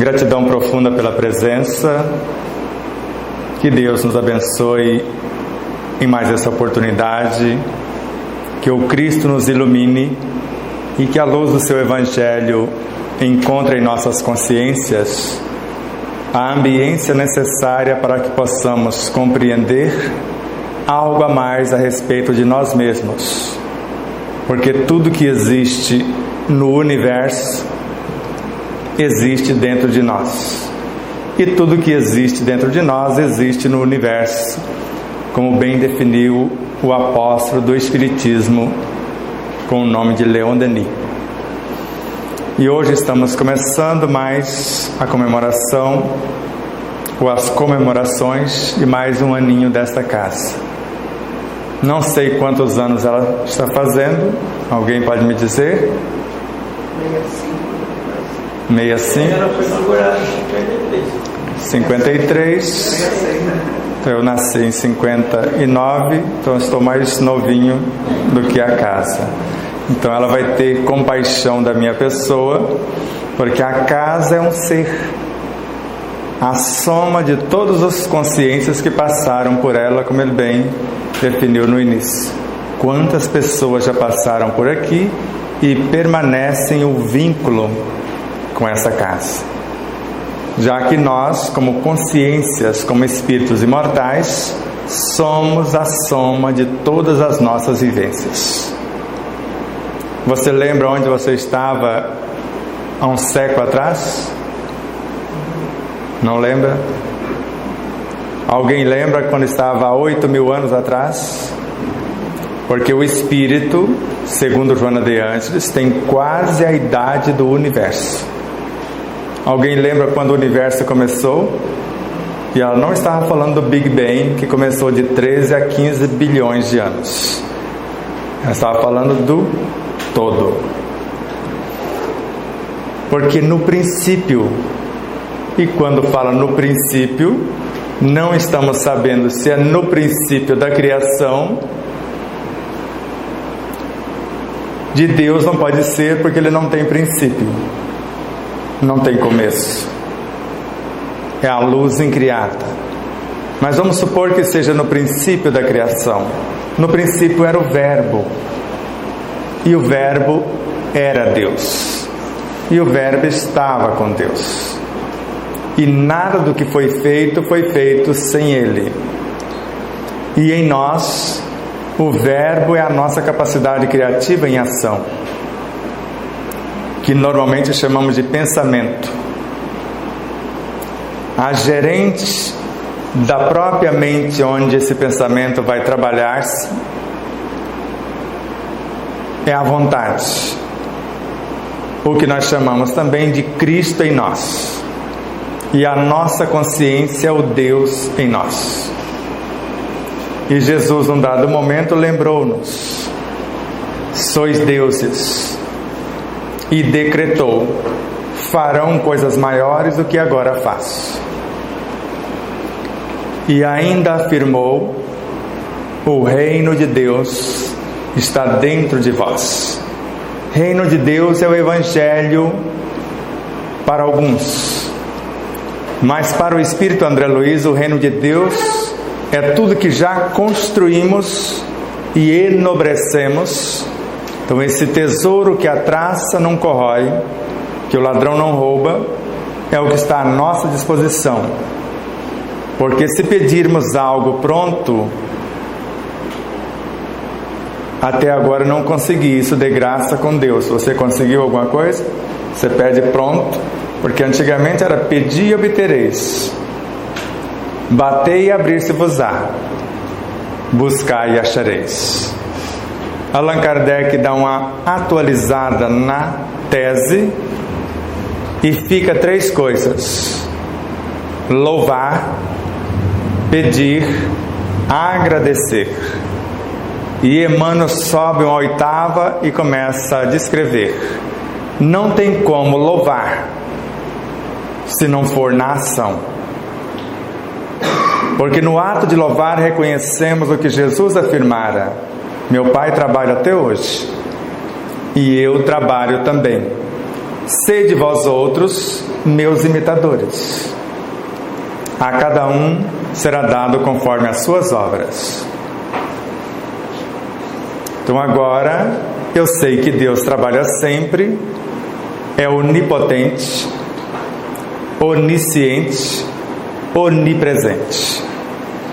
Gratidão profunda pela presença. Que Deus nos abençoe em mais essa oportunidade. Que o Cristo nos ilumine e que a luz do seu Evangelho encontre em nossas consciências a ambiência necessária para que possamos compreender algo a mais a respeito de nós mesmos. Porque tudo que existe no universo existe dentro de nós. E tudo que existe dentro de nós existe no universo, como bem definiu o apóstolo do Espiritismo com o nome de Leon Denis. E hoje estamos começando mais a comemoração, ou as comemorações de mais um aninho desta casa. Não sei quantos anos ela está fazendo, alguém pode me dizer? 65. Ela foi inaugurada em 53. Eu nasci em 59, então estou mais novinho do que a casa. Então ela vai ter compaixão da minha pessoa, porque a casa é um ser, a soma de todas as consciências que passaram por ela, como ele bem definiu no início. Quantas pessoas já passaram por aqui e permanecem o vínculo com essa casa, já que nós, como consciências, como espíritos imortais, somos a soma de todas as nossas vivências. Você lembra onde você estava há um século atrás? Não lembra? Alguém lembra quando estava há 8.000 anos atrás? Porque o espírito, segundo Joana de Ângeles, tem quase a idade do universo. Alguém lembra quando o universo começou? E ela não estava falando do Big Bang, que começou de 13 a 15 bilhões de anos. Ela estava falando do todo. Porque no princípio, e quando fala no princípio, não estamos sabendo se é no princípio da criação. De Deus não pode ser, porque Ele não tem princípio, não tem começo, é a luz incriada. Mas vamos supor que seja no princípio da criação. No princípio era o Verbo, e o Verbo era Deus, e o Verbo estava com Deus, e nada do que foi feito sem Ele. E em nós, o Verbo é a nossa capacidade criativa em ação, que normalmente chamamos de pensamento. A gerente da própria mente onde esse pensamento vai trabalhar-se é a vontade, o que nós chamamos também de Cristo em nós. E a nossa consciência é o Deus em nós. E Jesus, num dado momento, lembrou-nos: sois deuses. E decretou: farão coisas maiores do que agora faço. E ainda afirmou: o reino de Deus está dentro de vós. Reino de Deus é o Evangelho para alguns, mas para o Espírito André Luiz, o reino de Deus é tudo que já construímos e enobrecemos. Então esse tesouro que a traça não corrói, que o ladrão não rouba, é o que está à nossa disposição. Porque se pedirmos algo pronto, até agora não consegui isso de graça com Deus. Você conseguiu alguma coisa? Você pede pronto, porque antigamente era pedir e obtereis, batei e abrir-se-vos-á, buscai e achareis. Allan Kardec dá uma atualizada na tese e fica 3 coisas: louvar, pedir, agradecer. E Emmanuel sobe uma 8ª e começa a descrever: não tem como louvar se não for na ação. Porque no ato de louvar reconhecemos o que Jesus afirmara: meu Pai trabalha até hoje e eu trabalho também. Sede vós outros meus imitadores. A cada um será dado conforme as suas obras. Então agora eu sei que Deus trabalha sempre, é onipotente, onisciente, onipresente.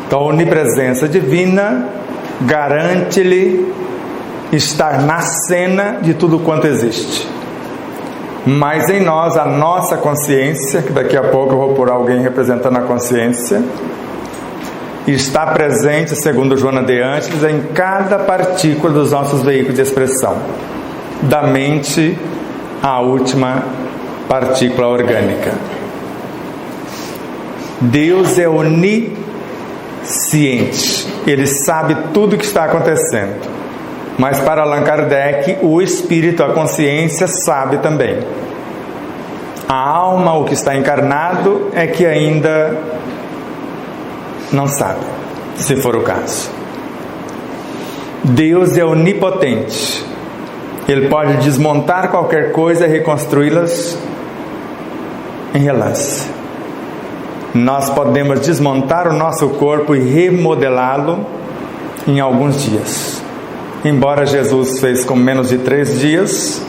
Então a onipresença divina garante-lhe estar na cena de tudo quanto existe. Mas em nós, a nossa consciência, que daqui a pouco eu vou pôr alguém representando a consciência, está presente, segundo Joana de Ângeles, em cada partícula dos nossos veículos de expressão, da mente à última partícula orgânica. Deus é onisciente, Ele sabe tudo o que está acontecendo. Mas para Allan Kardec, o espírito, a consciência, sabe também. A alma, o que está encarnado, é que ainda não sabe, se for o caso. Deus é onipotente. Ele pode desmontar qualquer coisa e reconstruí-las em relance. Nós podemos desmontar o nosso corpo e remodelá-lo em alguns dias. Embora Jesus fez com menos de 3 dias,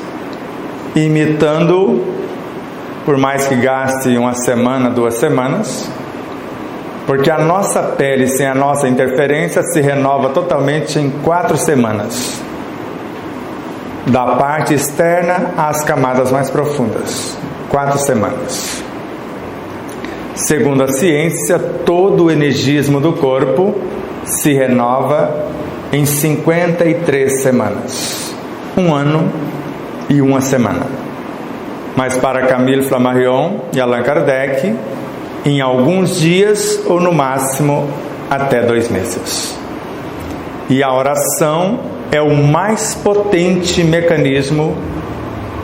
imitando, por mais que gaste 1 semana, 2 semanas, porque a nossa pele, sem a nossa interferência, se renova totalmente em 4 semanas, da parte externa às camadas mais profundas. 4 semanas. Segundo a ciência, todo o energismo do corpo se renova em 53 semanas, 1 ano e 1 semana. Mas para Camille Flammarion e Allan Kardec, em alguns dias ou no máximo até 2 meses. E a oração é o mais potente mecanismo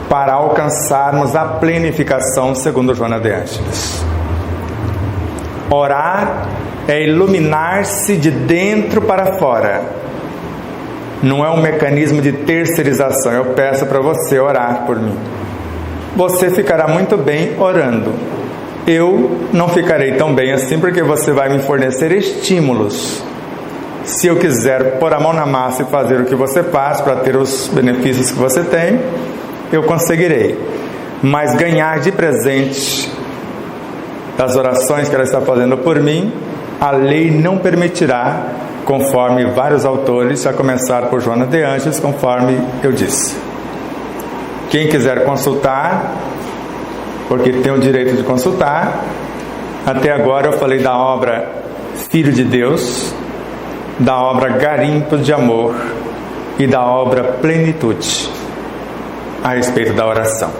para alcançarmos a plenificação, segundo Joana de Ângeles. Orar é iluminar-se de dentro para fora. Não é um mecanismo de terceirização. Eu peço para você orar por mim. Você ficará muito bem orando. Eu não ficarei tão bem assim, porque você vai me fornecer estímulos. Se eu quiser pôr a mão na massa e fazer o que você faz para ter os benefícios que você tem, eu conseguirei. Mas ganhar de presente das orações que ela está fazendo por mim, a lei não permitirá, conforme vários autores, a começar por Joana de Ângeles, conforme eu disse. Quem quiser consultar, porque tem o direito de consultar. Até agora eu falei da obra Filho de Deus, da obra Garimpos de Amor e da obra Plenitude, a respeito da oração.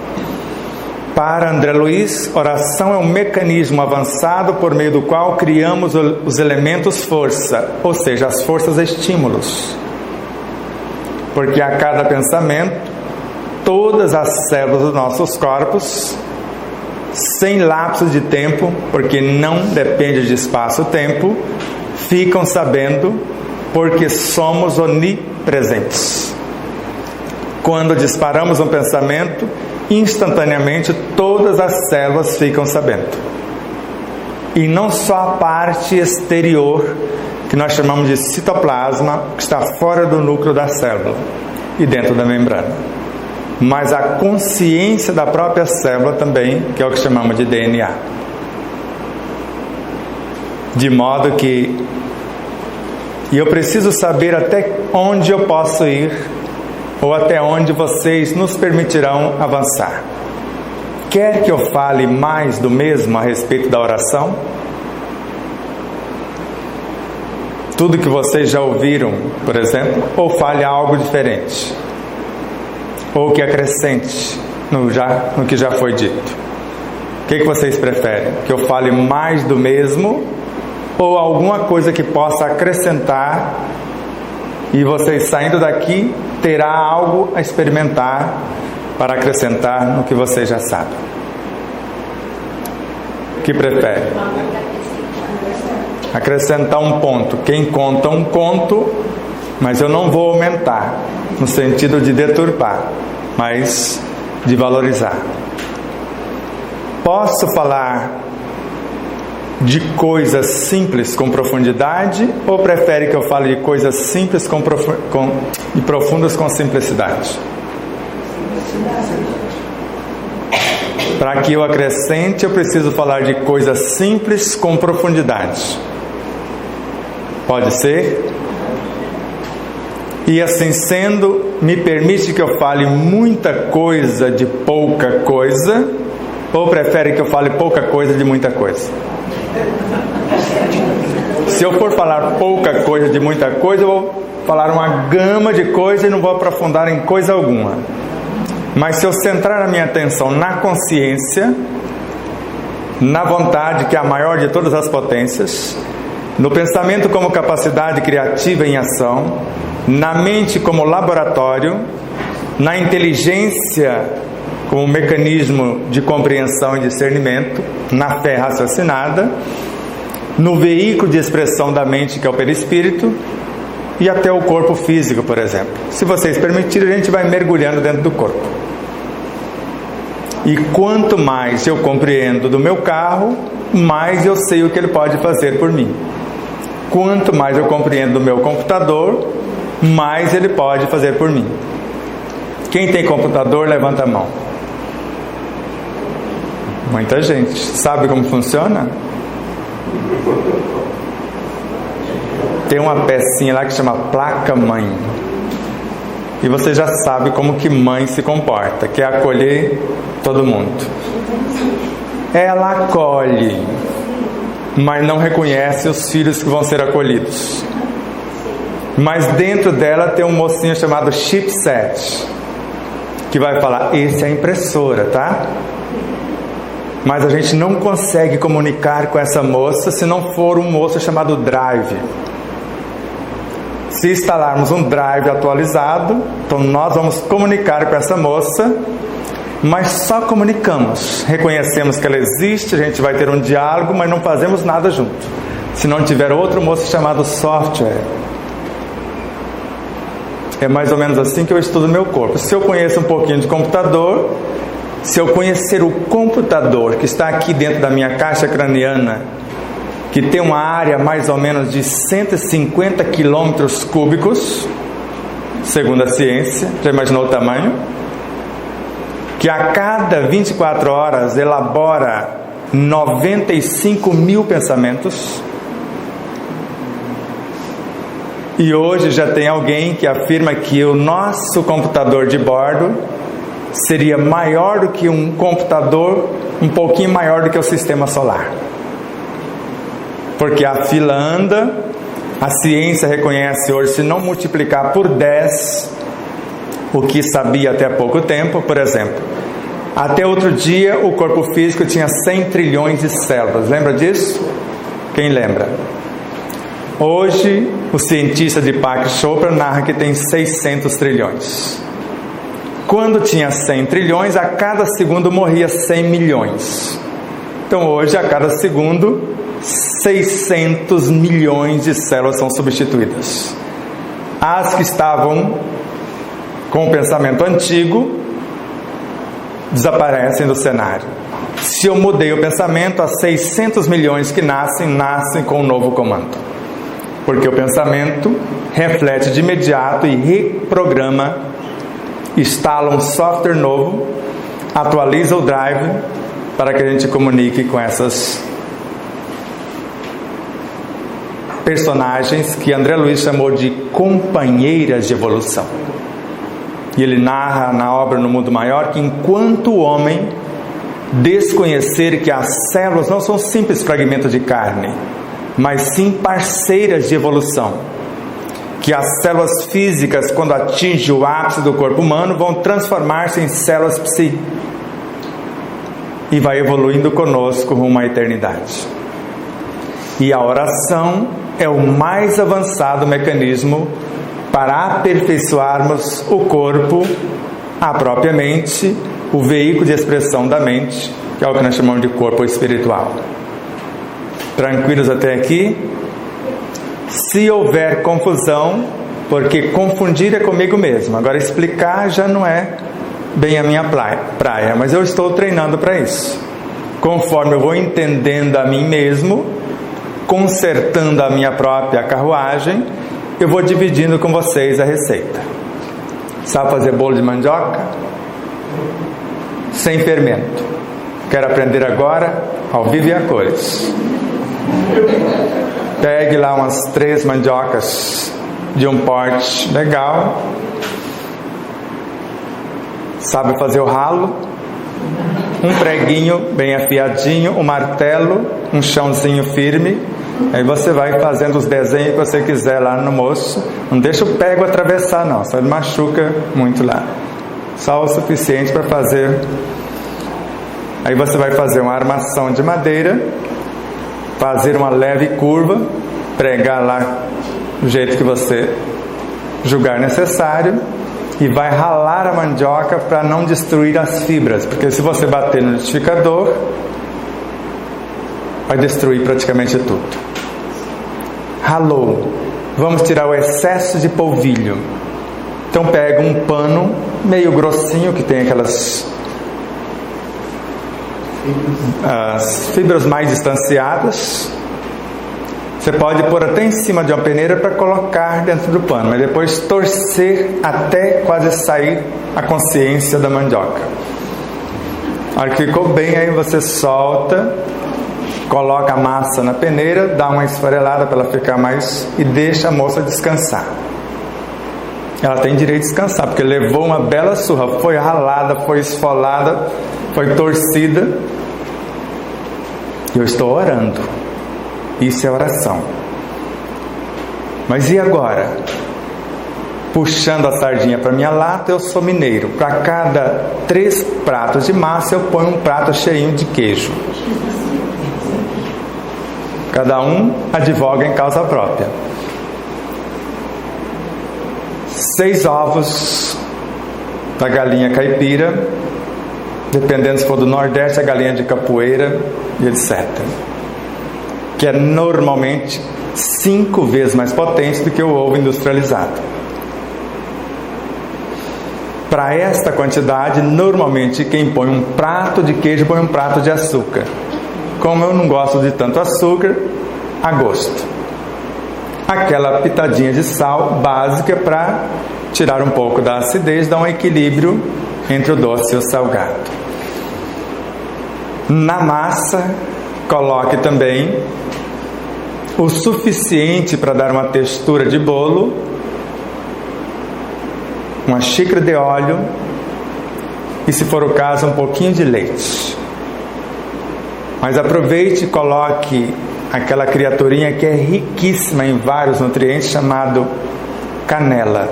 Para André Luiz, oração é um mecanismo avançado por meio do qual criamos os elementos força, ou seja, as forças estímulos. Porque a cada pensamento, todas as células dos nossos corpos, sem lapsos de tempo, porque não depende de espaço-tempo, ficam sabendo, porque somos onipresentes. Quando disparamos um pensamento, instantaneamente todas as células ficam sabendo. E não só a parte exterior, que nós chamamos de citoplasma, que está fora do núcleo da célula e dentro da membrana, mas a consciência da própria célula também, que é o que chamamos de DNA. De modo que eu preciso saber até onde eu posso ir, ou até onde vocês nos permitirão avançar. Quer que eu fale mais do mesmo a respeito da oração? Tudo que vocês já ouviram, por exemplo, ou fale algo diferente? Ou que acrescente no que já foi dito? O que vocês preferem? Que eu fale mais do mesmo, ou alguma coisa que possa acrescentar, e vocês saindo daqui terá algo a experimentar para acrescentar no que vocês já sabem? O que prefere? Acrescentar um ponto. Quem conta um conto, mas eu não vou aumentar no sentido de deturpar, mas de valorizar. Posso falar de coisas simples com profundidade, ou prefere que eu fale de coisas simples e profundas com simplicidade? Para que eu acrescente, eu preciso falar de coisas simples com profundidade. Pode ser? E assim sendo, me permite que eu fale muita coisa de pouca coisa, ou prefere que eu fale pouca coisa de muita coisa? Se eu for falar pouca coisa de muita coisa, eu vou falar uma gama de coisas e não vou aprofundar em coisa alguma. Mas se eu centrar a minha atenção na consciência, na vontade, que é a maior de todas as potências, no pensamento como capacidade criativa em ação, na mente como laboratório, na inteligência como mecanismo de compreensão e discernimento, na fé raciocinada, no veículo de expressão da mente, que é o perispírito, e até o corpo físico, por exemplo. Se vocês permitirem, a gente vai mergulhando dentro do corpo. E quanto mais eu compreendo do meu carro, mais eu sei o que ele pode fazer por mim. Quanto mais eu compreendo do meu computador, mais ele pode fazer por mim. Quem tem computador, levanta a mão. Muita gente. Sabe como funciona? Tem uma pecinha lá que chama placa-mãe. E você já sabe como que mãe se comporta, que é acolher todo mundo. Ela acolhe, mas não reconhece os filhos que vão ser acolhidos. Mas dentro dela tem um mocinho chamado chipset, que vai falar, esse é a impressora, tá? Mas a gente não consegue comunicar com essa moça se não for um moço chamado drive. Se instalarmos um drive atualizado, então nós vamos comunicar com essa moça, mas só comunicamos. Reconhecemos que ela existe, a gente vai ter um diálogo, mas não fazemos nada junto. Se não tiver outro moço chamado software. É mais ou menos assim que eu estudo meu corpo. Se eu conheço um pouquinho de computador, se eu conhecer o computador que está aqui dentro da minha caixa craniana, que tem uma área mais ou menos de 150 quilômetros cúbicos, segundo a ciência, já imaginou o tamanho? Que a cada 24 horas elabora 95 mil pensamentos. E hoje já tem alguém que afirma que o nosso computador de bordo seria maior do que um computador, um pouquinho maior do que o sistema solar. Porque a fila anda, a ciência reconhece hoje, se não multiplicar por 10 o que sabia até há pouco tempo. Por exemplo, até outro dia o corpo físico tinha 100 trilhões de células, lembra disso? Quem lembra? Hoje o cientista Deepak Chopra narra que tem 600 trilhões. Quando tinha 100 trilhões, a cada segundo morria 100 milhões. Então hoje, a cada segundo, 600 milhões de células são substituídas. As que estavam com o pensamento antigo desaparecem do cenário. Se eu mudei o pensamento, as 600 milhões que nascem com um novo comando. Porque o pensamento reflete de imediato e reprograma, instala um software novo, atualiza o drive para que a gente comunique com essas personagens que André Luiz chamou de companheiras de evolução. E ele narra na obra No Mundo Maior que enquanto o homem desconhecer que as células não são simples fragmentos de carne, mas sim parceiras de evolução, que as células físicas, quando atingem o ápice do corpo humano, vão transformar-se em células psi e vai evoluindo conosco rumo à eternidade. E a oração é o mais avançado mecanismo para aperfeiçoarmos o corpo, a própria mente, o veículo de expressão da mente, que é o que nós chamamos de corpo espiritual. Tranquilos até aqui? Se houver confusão, porque confundir é comigo mesmo, agora explicar já não é bem a minha praia, mas eu estou treinando para isso. conforme eu vou entendendo a mim mesmo, consertando a minha própria carruagem, eu vou dividindo com vocês a receita. Sabe fazer bolo de mandioca? Sem fermento. Quero aprender agora, ao vivo e a cores. Pegue lá umas 3 mandiocas de um porte legal. Sabe fazer o ralo? Um preguinho bem afiadinho, um martelo, um chãozinho firme. Aí você vai fazendo os desenhos que você quiser lá no moço. Não deixa o prego atravessar não, só ele machuca muito lá. Só o suficiente para fazer. Aí você vai fazer uma armação de madeira, fazer uma leve curva, pregar lá do jeito que você julgar necessário, e vai ralar a mandioca para não destruir as fibras, porque se você bater no liquidificador, vai destruir praticamente tudo. Ralou. Vamos tirar o excesso de polvilho. Então pega um pano meio grossinho, que tem aquelas as fibras mais distanciadas. Você pode pôr até em cima de uma peneira para colocar dentro do pano, mas depois torcer até quase sair a consciência da mandioca. A hora que ficou bem, aí você solta, coloca a massa na peneira, dá uma esfarelada para ela ficar mais e deixa a moça descansar. Ela tem direito de descansar, porque levou uma bela surra, foi ralada, foi esfolada, foi torcida. Eu estou orando. Isso é oração. Mas e agora? Puxando a sardinha para minha lata, eu sou mineiro. Para cada 3 pratos de massa, eu ponho um prato cheinho de queijo. Cada um advoga em causa própria. 6 ovos da galinha caipira, dependendo se for do Nordeste, a galinha de capoeira e etc. Que é normalmente 5 vezes mais potente do que o ovo industrializado. Para esta quantidade, normalmente quem põe um prato de queijo põe um prato de açúcar. Como eu não gosto de tanto açúcar, a gosto. Aquela pitadinha de sal básica para tirar um pouco da acidez, dar um equilíbrio entre o doce e o salgado. Na massa, coloque também o suficiente para dar uma textura de bolo, uma xícara de óleo e, se for o caso, um pouquinho de leite. Mas aproveite e coloque aquela criaturinha que é riquíssima em vários nutrientes, chamado canela.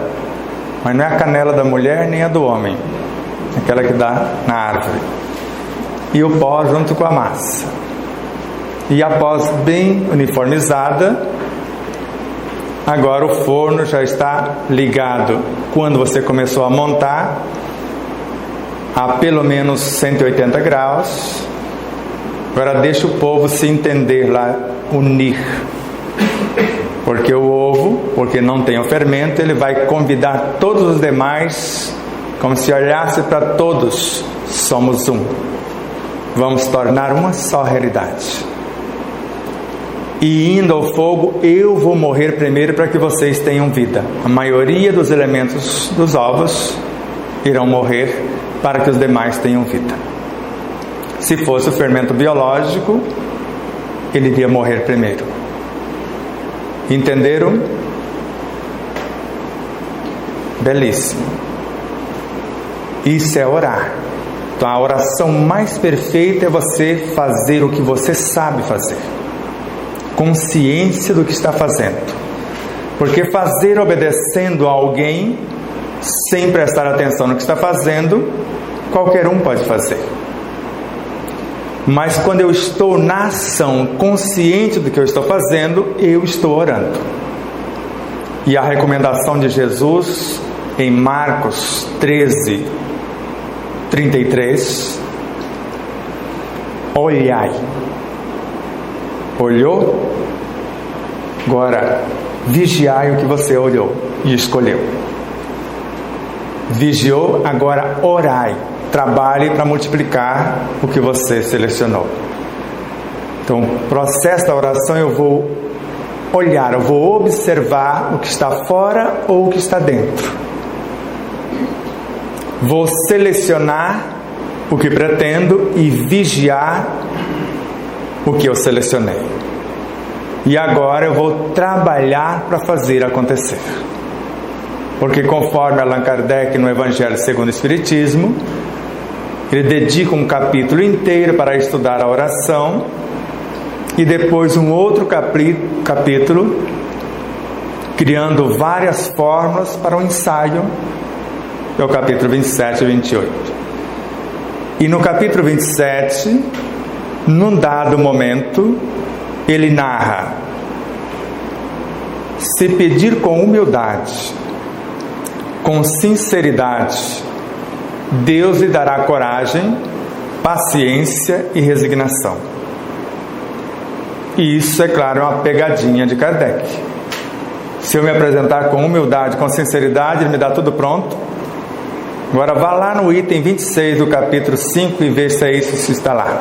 Mas não é a canela da mulher nem a do homem, aquela que dá na árvore. E o pó junto com a massa. E após bem uniformizada, agora o forno já está ligado quando você começou a montar a pelo menos 180 graus. Agora deixa o povo se entender lá, unir. Porque o ovo, porque não tem o fermento, ele vai convidar todos os demais, como se olhasse para todos, somos um. Vamos tornar uma só realidade. E indo ao fogo, eu vou morrer primeiro para que vocês tenham vida. A maioria dos elementos dos ovos irão morrer para que os demais tenham vida. Se fosse o fermento biológico, ele iria morrer primeiro. Entenderam? Belíssimo. Isso é orar. Então a oração mais perfeita é você fazer o que você sabe fazer. Consciência do que está fazendo. Porque fazer obedecendo a alguém, sem prestar atenção no que está fazendo, qualquer um pode fazer. Mas quando eu estou na ação, consciente do que eu estou fazendo, eu estou orando. E a recomendação de Jesus em Marcos 13, 33, olhai. Olhou? Agora, vigiai o que você olhou e escolheu. Vigiou, agora orai. trabalhe para multiplicar o que você selecionou. Então, o processo da oração eu vou olhar, eu vou observar o que está fora ou o que está dentro. Vou selecionar o que pretendo e vigiar o que eu selecionei. E agora eu vou trabalhar para fazer acontecer. Porque conforme Allan Kardec no Evangelho segundo o Espiritismo, ele dedica um capítulo inteiro para estudar a oração e depois um outro capítulo criando várias fórmulas para o ensaio, que é o capítulo 27 e 28. E no capítulo 27, num dado momento, ele narra: se pedir com humildade, com sinceridade, Deus lhe dará coragem, paciência e resignação. E isso, é claro, é uma pegadinha de Kardec. Se eu me apresentar com humildade, com sinceridade, ele me dá tudo pronto. Agora vá lá no item 26 do capítulo 5 e veja se é isso que está lá.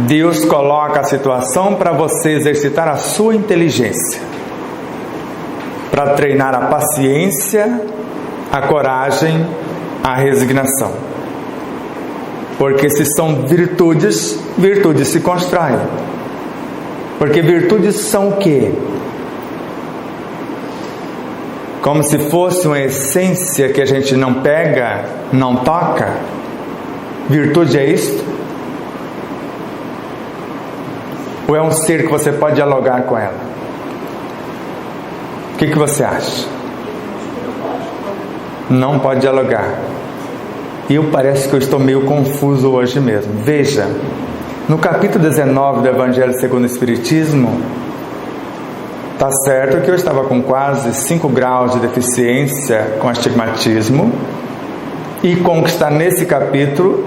Deus coloca a situação para você exercitar a sua inteligência, para treinar a paciência, a coragem, a resignação. Porque se são virtudes, virtudes se constroem. Porque virtudes são o quê? Como se fosse uma essência que a gente não pega, não toca. Virtude é isto? Ou é um ser que você pode dialogar com ela? O que você acha? Não pode dialogar. E parece que eu estou meio confuso hoje mesmo. Veja, no capítulo 19 do Evangelho segundo o Espiritismo, está certo que eu estava com quase 5 graus de deficiência com astigmatismo, e com o que está nesse capítulo,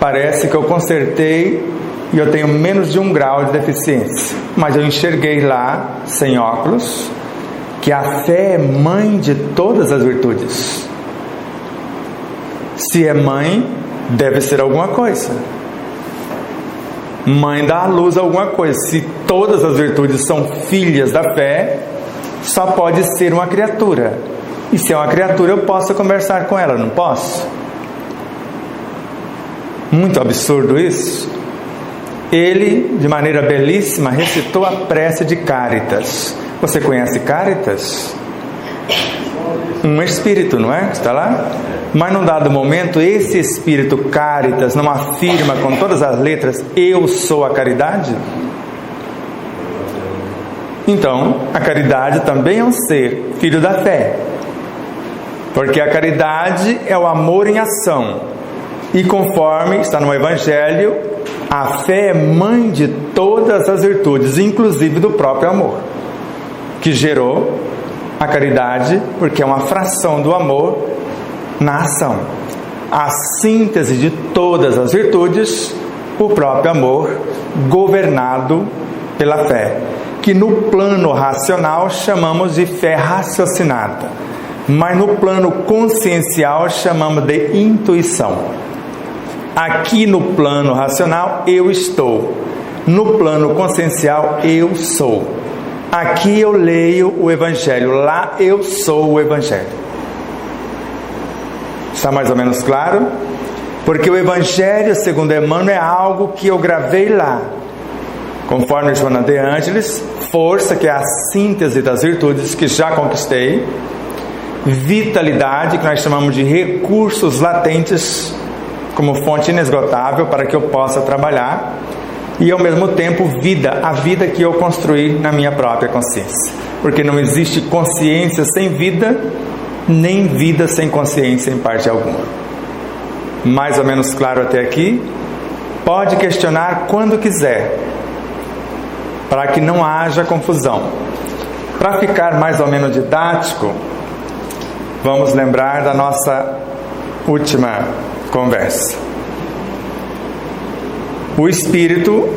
parece que eu consertei e eu tenho menos de 1 grau de deficiência. Mas eu enxerguei lá, sem óculos, que a fé é mãe de todas as virtudes. Se é mãe, deve ser alguma coisa. Mãe dá à luz alguma coisa. Se todas as virtudes são filhas da fé, só pode ser uma criatura. E se é uma criatura, eu posso conversar com ela, não posso? Muito absurdo isso. Ele, de maneira belíssima, recitou a prece de Cáritas. Você conhece Cáritas? Um espírito, não é? Está lá? Mas num dado momento, esse espírito Cáritas não afirma com todas as letras: eu sou a caridade? Então, a caridade também é um ser, filho da fé. Porque a caridade é o amor em ação. E conforme está no Evangelho, a fé é mãe de todas as virtudes, inclusive do próprio amor, que gerou a caridade, porque é uma fração do amor na ação. A síntese de todas as virtudes, o próprio amor, governado pela fé, que no plano racional chamamos de fé raciocinada, mas no plano consciencial chamamos de intuição. Aqui no plano racional eu estou, no plano consciencial eu sou. Aqui eu leio o Evangelho, lá eu sou o Evangelho. Está mais ou menos claro? Porque o Evangelho, segundo Emmanuel, é algo que eu gravei lá. Conforme Joana de Ângeles, força, que é a síntese das virtudes que já conquistei. Vitalidade, que nós chamamos de recursos latentes, como fonte inesgotável para que eu possa trabalhar. E ao mesmo tempo vida, a vida que eu construí na minha própria consciência. Porque não existe consciência sem vida, nem vida sem consciência em parte alguma. Mais ou menos claro até aqui? Pode questionar quando quiser, para que não haja confusão. Para ficar mais ou menos didático, vamos lembrar da nossa última conversa. O espírito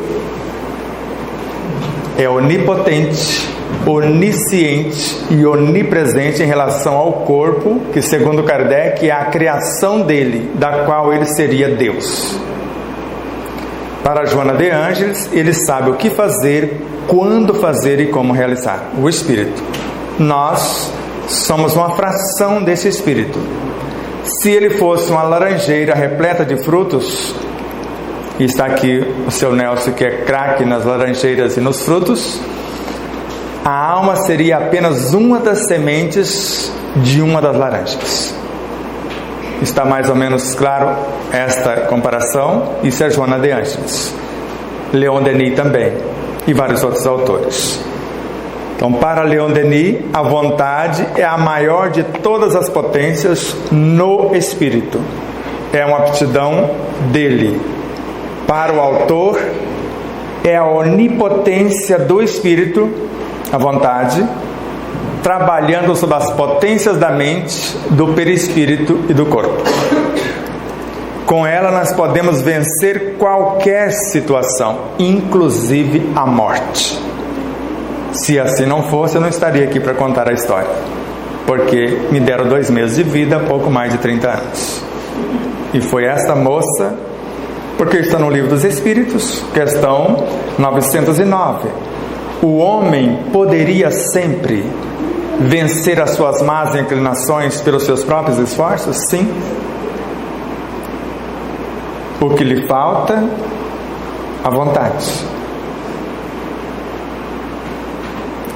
é onipotente, onisciente e onipresente em relação ao corpo, que segundo Kardec é a criação dele, da qual ele seria Deus. Para Joana de Ângeles, ele sabe o que fazer, quando fazer e como realizar. O Espírito. Nós somos uma fração desse Espírito. Se ele fosse uma laranjeira repleta de frutos, e está aqui o seu Nelson, que é craque nas laranjeiras e nos frutos, a alma seria apenas uma das sementes de uma das laranjas. Está mais ou menos claro esta comparação? Isso é Joana de Ângeles. Leon Denis também, e vários outros autores. Então, para Leon Denis, a vontade é a maior de todas as potências no espírito. É uma aptidão dele. Para o autor, é a onipotência do espírito, a vontade, trabalhando sob as potências da mente, do perispírito e do corpo. Com ela nós podemos vencer qualquer situação, inclusive a morte. Se assim não fosse, eu não estaria aqui para contar a história, porque me deram 2 meses de vida, pouco mais de 30 anos. E foi esta moça, porque está no Livro dos Espíritos, questão 909. O homem poderia sempre vencer as suas más inclinações pelos seus próprios esforços? Sim. O que lhe falta? A vontade.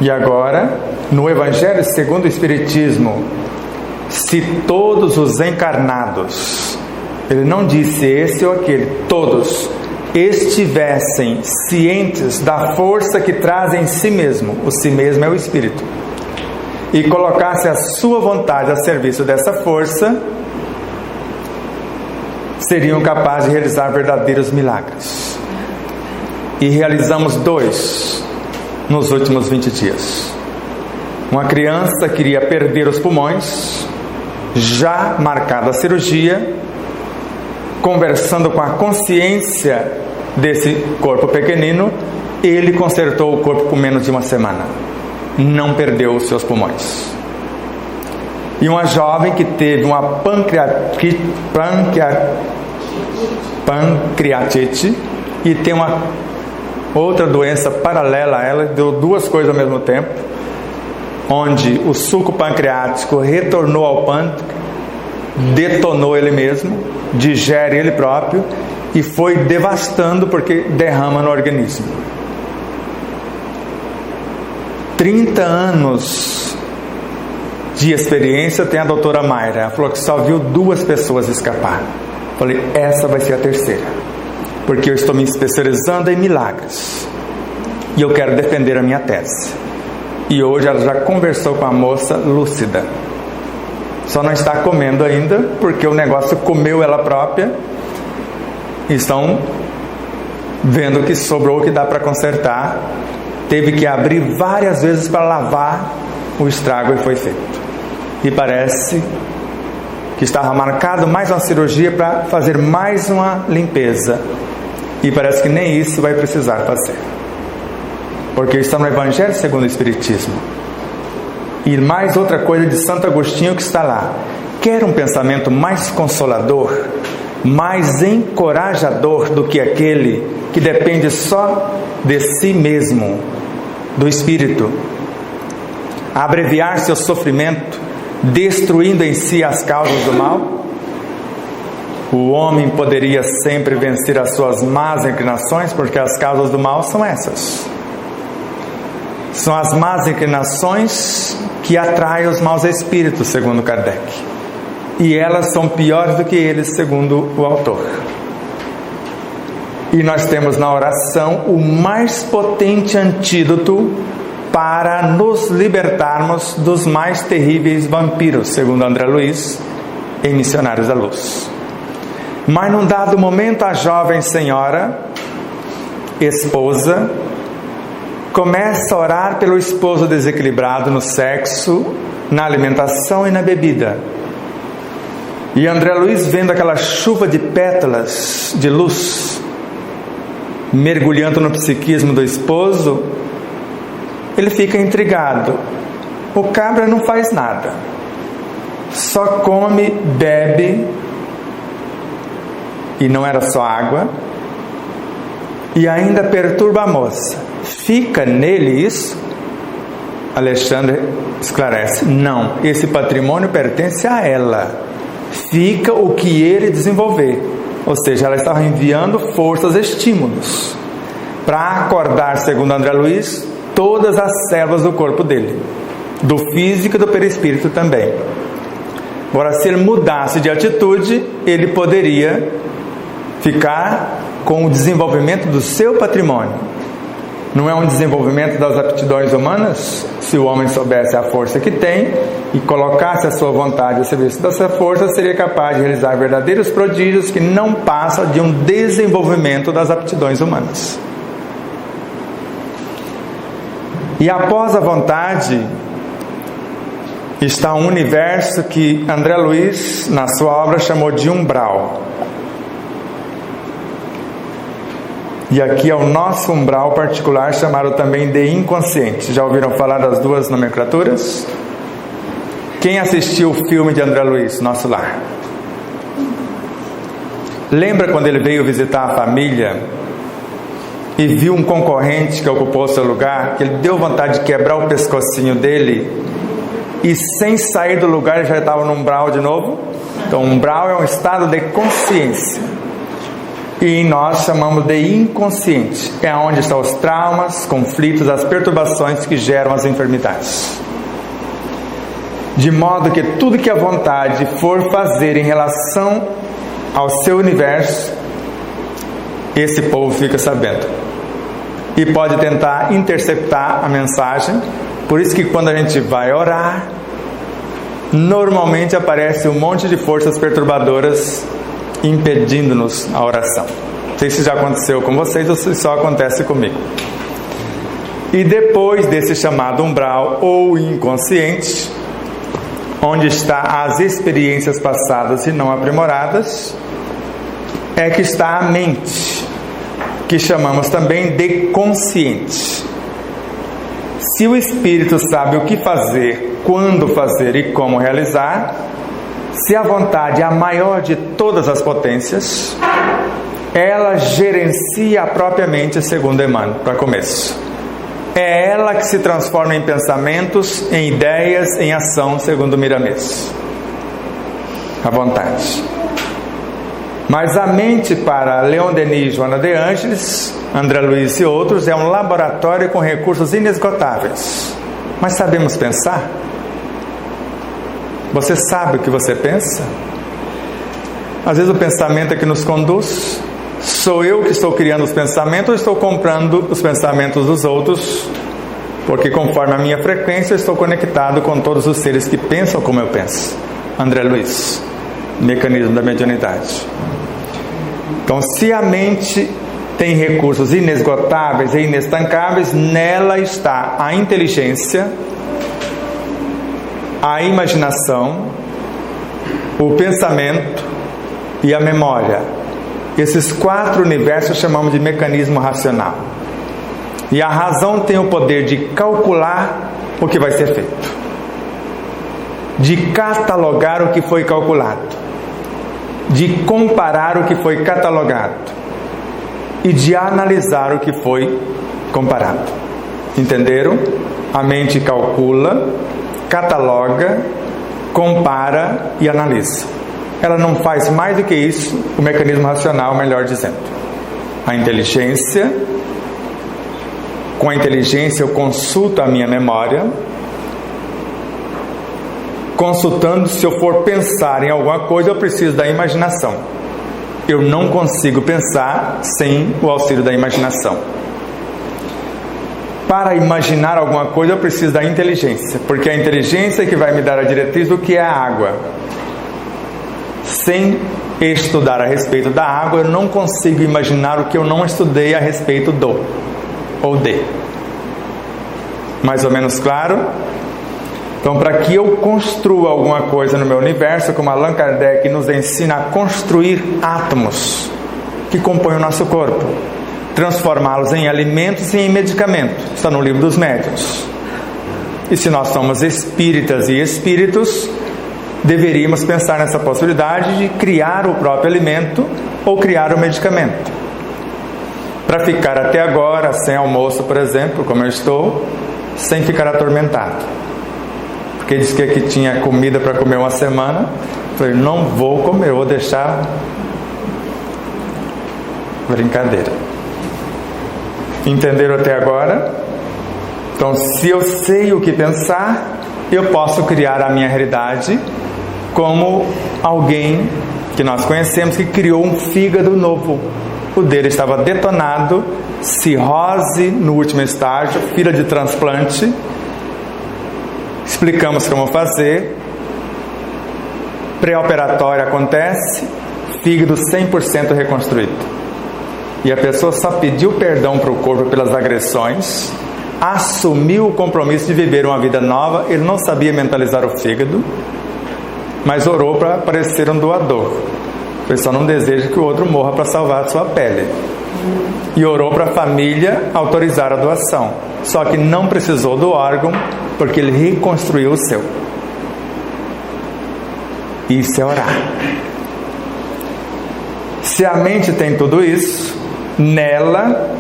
E agora, no Evangelho segundo o Espiritismo, se todos os encarnados, ele não disse esse ou aquele, todos estivessem cientes da força que traz em si mesmo, o si mesmo é o Espírito, e colocasse a sua vontade a serviço dessa força, seriam capazes de realizar verdadeiros milagres. E realizamos 2 nos últimos 20 dias. Uma criança queria perder os pulmões, já marcada a cirurgia, conversando com a consciência desse corpo pequenino, ele consertou o corpo com menos de 1 semana. Não perdeu os seus pulmões. E uma jovem que teve uma pancreatite e tem uma outra doença paralela a ela, deu 2 coisas ao mesmo tempo, onde o suco pancreático retornou ao pâncreas, detonou ele mesmo, digere ele próprio e foi devastando porque derrama no organismo. 30 anos de experiência tem a doutora Mayra. Ela falou que só viu 2 pessoas escapar. Falei, essa vai ser a terceira, porque eu estou me especializando em milagres e eu quero defender a minha tese. E hoje ela já conversou com a moça lúcida, só não está comendo ainda porque o negócio comeu ela própria. Estão vendo que sobrou, que dá para consertar. Teve que abrir várias vezes para lavar o estrago e foi feito. E parece que estava marcado mais uma cirurgia para fazer mais uma limpeza. E parece que nem isso vai precisar fazer, porque está no Evangelho segundo o Espiritismo. E mais outra coisa de Santo Agostinho que está lá. Quer um pensamento mais consolador, mais encorajador do que aquele que depende só de si mesmo, do Espírito, abreviar seu sofrimento, destruindo em si as causas do mal? O homem poderia sempre vencer as suas más inclinações, porque as causas do mal são essas. São as más inclinações que atraem os maus espíritos, segundo Kardec. E elas são piores do que eles, segundo o autor. E nós temos na oração o mais potente antídoto para nos libertarmos dos mais terríveis vampiros, segundo André Luiz, em Missionários da Luz. Mas num dado momento, a jovem senhora, esposa, começa a orar pelo esposo desequilibrado no sexo, na alimentação e na bebida. E André Luiz, vendo aquela chuva de pétalas de luz mergulhando no psiquismo do esposo, ele fica intrigado. O cabra não faz nada, só come, bebe, e não era só água, e ainda perturba a moça. Fica nele isso? Alexandre esclarece: não, esse patrimônio pertence a ela, fica o que ele desenvolver. Ou seja, ela estava enviando forças, estímulos, para acordar, segundo André Luiz, todas as células do corpo dele, do físico e do perispírito também. Agora, se ele mudasse de atitude, ele poderia ficar com o desenvolvimento do seu patrimônio. Não é um desenvolvimento das aptidões humanas? Se o homem soubesse a força que tem e colocasse a sua vontade ao serviço dessa força, seria capaz de realizar verdadeiros prodígios que não passam de um desenvolvimento das aptidões humanas. E após a vontade está um universo que André Luiz, na sua obra, chamou de umbral. E aqui é o nosso umbral particular, chamado também de inconsciente. Já ouviram falar das duas nomenclaturas? Quem assistiu o filme de André Luiz, Nosso Lar? Lembra quando ele veio visitar a família e viu um concorrente que ocupou seu lugar, que ele deu vontade de quebrar o pescocinho dele, e sem sair do lugar ele já estava no umbral de novo? Então, umbral é um estado de consciência, e nós chamamos de inconsciente. É onde estão os traumas, conflitos, as perturbações que geram as enfermidades. De modo que tudo que a vontade for fazer em relação ao seu universo, esse povo fica sabendo e pode tentar interceptar a mensagem. Por isso que quando a gente vai orar, normalmente aparece um monte de forças perturbadoras impedindo-nos a oração. Não sei se já aconteceu com vocês ou se só acontece comigo. E depois desse chamado umbral ou inconsciente, onde está as experiências passadas e não aprimoradas, é que está a mente, que chamamos também de consciente. Se o espírito sabe o que fazer, quando fazer e como realizar, se a vontade é a maior de todas as potências, ela gerencia a própria mente, segundo Emmanuel, para começo. É ela que se transforma em pensamentos, em ideias, em ação, segundo Miramês. A vontade. Mas a mente, para Leon Denis, Joana de Ângeles, André Luiz e outros, é um laboratório com recursos inesgotáveis. Mas sabemos pensar? Você sabe o que você pensa? Às vezes o pensamento é que nos conduz. Sou eu que estou criando os pensamentos ou estou comprando os pensamentos dos outros? Porque conforme a minha frequência, eu estou conectado com todos os seres que pensam como eu penso. André Luiz, Mecanismo da Mediunidade. Então, se a mente tem recursos inesgotáveis e inestancáveis, nela está a inteligência, a imaginação, o pensamento e a memória. Esses 4 universos chamamos de mecanismo racional. E a razão tem o poder de calcular o que vai ser feito, de catalogar o que foi calculado, de comparar o que foi catalogado e de analisar o que foi comparado. Entenderam? A mente calcula, cataloga, compara e analisa. Ela não faz mais do que isso, o mecanismo racional, melhor dizendo. A inteligência, com a inteligência eu consulto a minha memória, consultando, se eu for pensar em alguma coisa, eu preciso da imaginação. Eu não consigo pensar sem o auxílio da imaginação. Para imaginar alguma coisa, eu preciso da inteligência, porque a inteligência é que vai me dar a diretriz do que é a água. Sem estudar a respeito da água, eu não consigo imaginar o que eu não estudei a respeito do ou de. Mais ou menos claro? Então, para que eu construa alguma coisa no meu universo, como Allan Kardec nos ensina a construir átomos que compõem o nosso corpo, transformá-los em alimentos e em medicamentos. Está no livro dos médiuns. E se nós somos espíritas e espíritos, deveríamos pensar nessa possibilidade de criar o próprio alimento ou criar o medicamento. Para ficar até agora sem almoço, por exemplo, como eu estou, sem ficar atormentado. Porque disse que aqui tinha comida para comer uma semana. Eu falei, não vou comer, vou deixar. Brincadeira. Entenderam até agora? Então, se eu sei o que pensar, eu posso criar a minha realidade como alguém que nós conhecemos que criou um fígado novo. O dele estava detonado, cirrose no último estágio, fila de transplante. Explicamos como fazer. Pré-operatório acontece, fígado 100% reconstruído. E a pessoa só pediu perdão para o corpo pelas agressões, assumiu o compromisso de viver uma vida nova. Ele não sabia mentalizar o fígado, mas orou para aparecer um doador. Ele só não deseja que o outro morra para salvar a sua pele. E orou para a família autorizar a doação. Só que não precisou do órgão, porque ele reconstruiu o seu. Isso é orar. Se a mente tem tudo isso, nela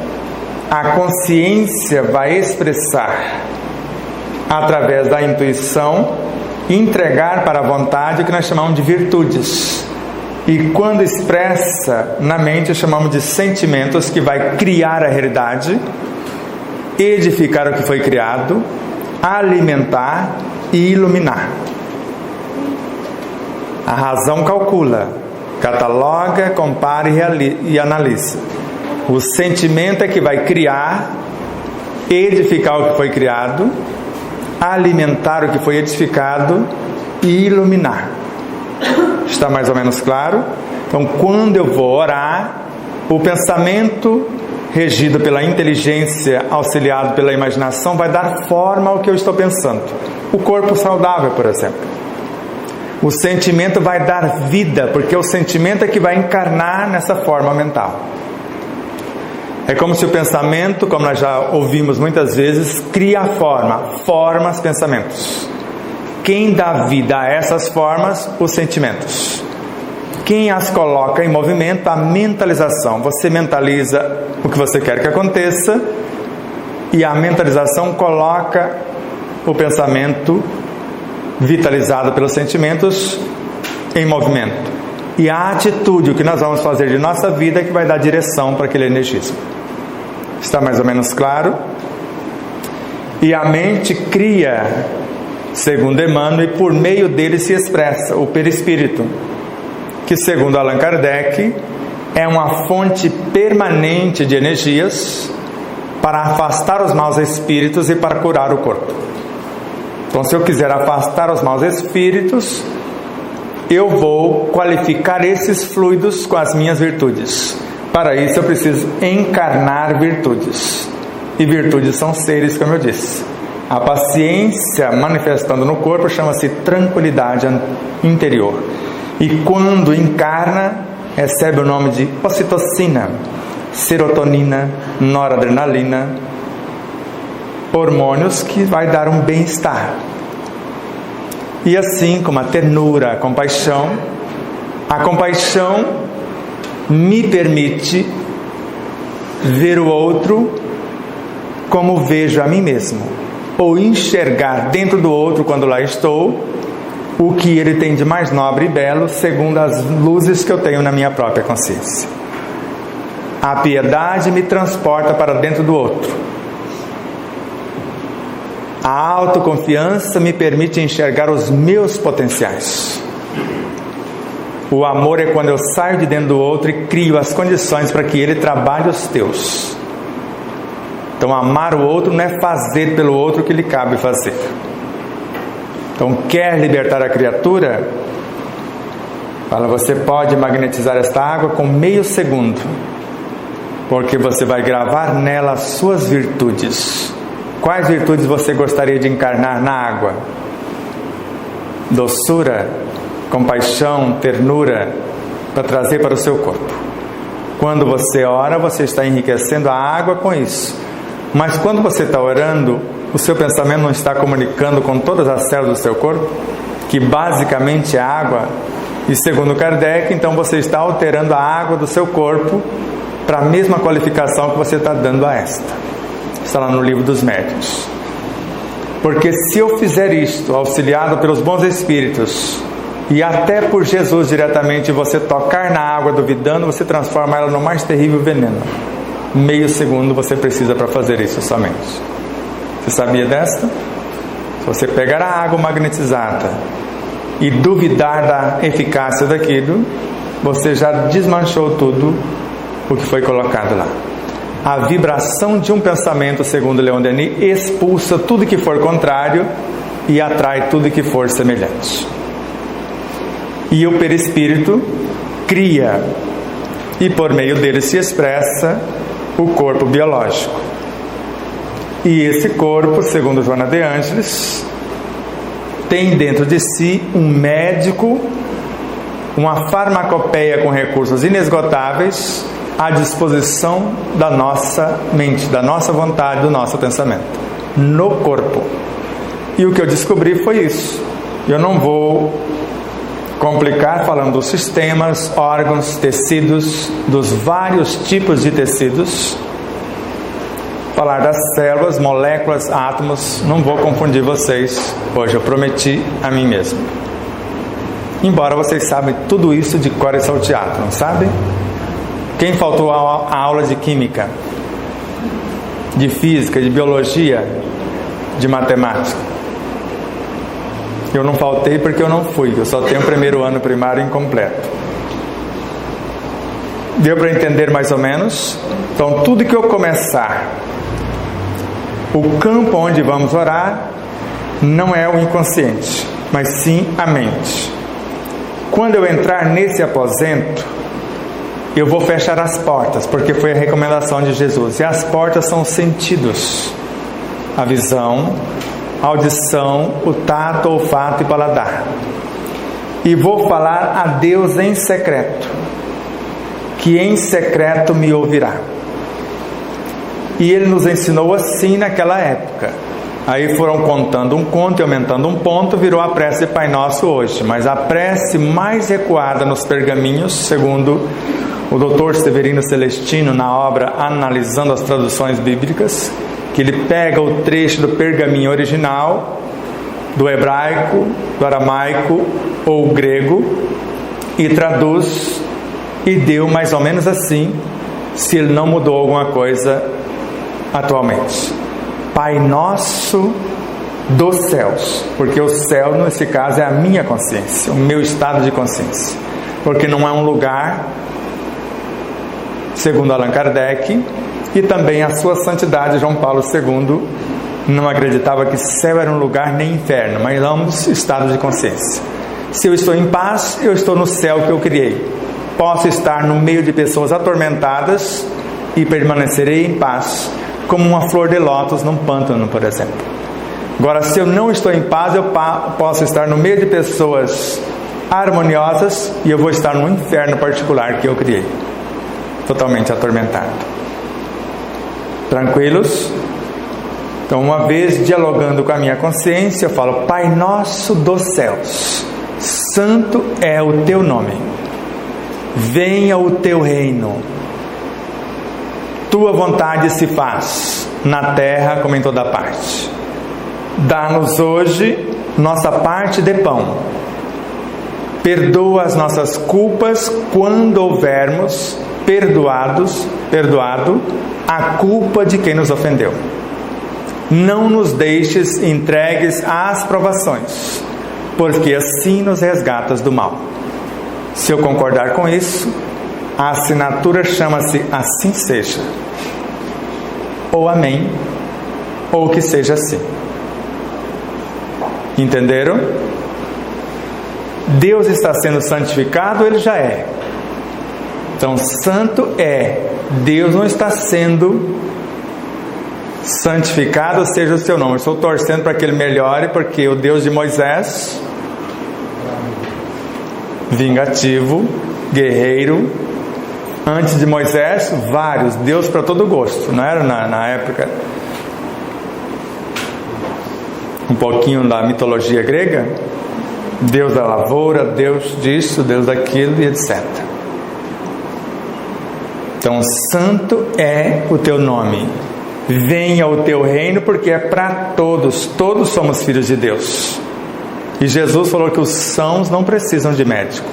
a consciência vai expressar, através da intuição, entregar para a vontade o que nós chamamos de virtudes. E quando expressa na mente, chamamos de sentimentos, que vai criar a realidade, edificar o que foi criado, alimentar e iluminar. A razão calcula, cataloga, compara e analisa. O sentimento é que vai criar, edificar o que foi criado, alimentar o que foi edificado e iluminar. Está mais ou menos claro? Então, quando eu vou orar, o pensamento, regido pela inteligência, auxiliado pela imaginação, vai dar forma ao que eu estou pensando. O corpo saudável, por exemplo. O sentimento vai dar vida, porque o sentimento é que vai encarnar nessa forma mental. É como se o pensamento, como nós já ouvimos muitas vezes, cria a forma os pensamentos. Quem dá vida a essas formas? Os sentimentos. Quem as coloca em movimento? A mentalização. Você mentaliza o que você quer que aconteça, e a mentalização coloca o pensamento vitalizado pelos sentimentos em movimento. E a atitude, o que nós vamos fazer de nossa vida, é que vai dar direção para aquele energismo. Está mais ou menos claro? E a mente cria, segundo Emmanuel, e por meio dele se expressa o perispírito, que, segundo Allan Kardec, é uma fonte permanente de energias para afastar os maus espíritos e para curar o corpo. Então, se eu quiser afastar os maus espíritos, eu vou qualificar esses fluidos com as minhas virtudes. Para isso eu preciso encarnar virtudes. E virtudes são seres, como eu disse. A paciência manifestando no corpo chama-se tranquilidade interior. E quando encarna, recebe o nome de ocitocina, serotonina, noradrenalina, hormônios que vai dar um bem-estar. E assim como a ternura, a compaixão me permite ver o outro como vejo a mim mesmo, ou enxergar dentro do outro, quando lá estou, o que ele tem de mais nobre e belo, segundo as luzes que eu tenho na minha própria consciência. A piedade me transporta para dentro do outro. A autoconfiança me permite enxergar os meus potenciais. O amor é quando eu saio de dentro do outro e crio as condições para que ele trabalhe os teus. Então, amar o outro não é fazer pelo outro o que lhe cabe fazer. Então, quer libertar a criatura? Fala, você pode magnetizar esta água com meio segundo, porque você vai gravar nela as suas virtudes. Quais virtudes você gostaria de encarnar na água? Doçura, compaixão, ternura, para trazer para o seu corpo. Quando você ora, você está enriquecendo a água com isso. Mas quando você está orando, o seu pensamento não está comunicando com todas as células do seu corpo, que basicamente é água. E segundo Kardec, então você está alterando a água do seu corpo para a mesma qualificação que você está dando a esta. Está lá no Livro dos Médiuns. Porque se eu fizer isto, auxiliado pelos bons espíritos, e até por Jesus diretamente, você tocar na água duvidando, você transforma ela no mais terrível veneno. Meio segundo você precisa para fazer isso somente. Você sabia desta? Se você pegar a água magnetizada e duvidar da eficácia daquilo, você já desmanchou tudo o que foi colocado lá. A vibração de um pensamento, segundo Leon Denis, expulsa tudo que for contrário e atrai tudo que for semelhante. E o perispírito cria, e por meio dele se expressa o corpo biológico. E esse corpo, segundo Joana de Ângeles, tem dentro de si um médico, uma farmacopeia com recursos inesgotáveis à disposição da nossa mente, da nossa vontade, do nosso pensamento, no corpo. E o que eu descobri foi isso. Eu não vou complicar falando dos sistemas, órgãos, tecidos, dos vários tipos de tecidos. Falar das células, moléculas, átomos, não vou confundir vocês. Hoje eu prometi a mim mesmo. Embora vocês sabem tudo isso de cor e salteado, não sabem? Quem faltou a aula de química, de física, de biologia, de matemática? Eu não faltei porque eu não fui, eu só tenho o primeiro ano primário incompleto. Deu para entender mais ou menos? Então tudo que eu começar, o campo onde vamos orar não é o inconsciente, mas sim a mente. Quando eu entrar nesse aposento, eu vou fechar as portas, porque foi a recomendação de Jesus. E as portas são os sentidos: a visão, a audição, o tato, o olfato e paladar. E vou falar a Deus em secreto, que em secreto me ouvirá. E ele nos ensinou assim naquela época. Aí foram contando um conto e aumentando um ponto, virou a prece de Pai Nosso hoje. Mas a prece mais recuada nos pergaminhos, segundo o Dr. Severino Celestino, na obra Analisando as Traduções Bíblicas, que ele pega o trecho do pergaminho original, do hebraico, do aramaico ou grego, e traduz, e deu mais ou menos assim, se ele não mudou alguma coisa atualmente: Pai Nosso dos céus, porque o céu nesse caso é a minha consciência, o meu estado de consciência, porque não é um lugar, segundo Allan Kardec, e também a sua santidade João Paulo II não acreditava que céu era um lugar nem inferno, mas ambos estados de consciência. Se eu estou em paz, eu estou no céu que eu criei. Posso estar no meio de pessoas atormentadas e permanecerei em paz, como uma flor de lótus num pântano, por exemplo. Agora, se eu não estou em paz, eu posso estar no meio de pessoas harmoniosas e eu vou estar no inferno particular que eu criei, totalmente atormentado. Tranquilos? Então, uma vez dialogando com a minha consciência, eu falo: Pai Nosso dos céus, santo é o teu nome, venha o teu reino, tua vontade se faz, na terra como em toda parte. Dá-nos hoje nossa parte de pão, perdoa as nossas culpas quando houvermos perdoado a culpa de quem nos ofendeu. Não nos deixes entregues às provações, porque assim nos resgatas do mal. Se eu concordar com isso, a assinatura chama-se Assim Seja, ou Amém, ou que seja assim. Entenderam? Deus está sendo santificado, Ele já é. Então, santo é. Deus não está sendo santificado, seja o seu nome. Eu estou torcendo para que Ele melhore, porque o Deus de Moisés, vingativo, guerreiro, Antes de Moisés, vários, Deus para todo gosto, não era na época? Um pouquinho da mitologia grega, Deus da lavoura, Deus disso, Deus daquilo e etc. Então, santo é o teu nome, venha o teu reino, porque é para todos, todos somos filhos de Deus. E Jesus falou que os sãos não precisam de médico,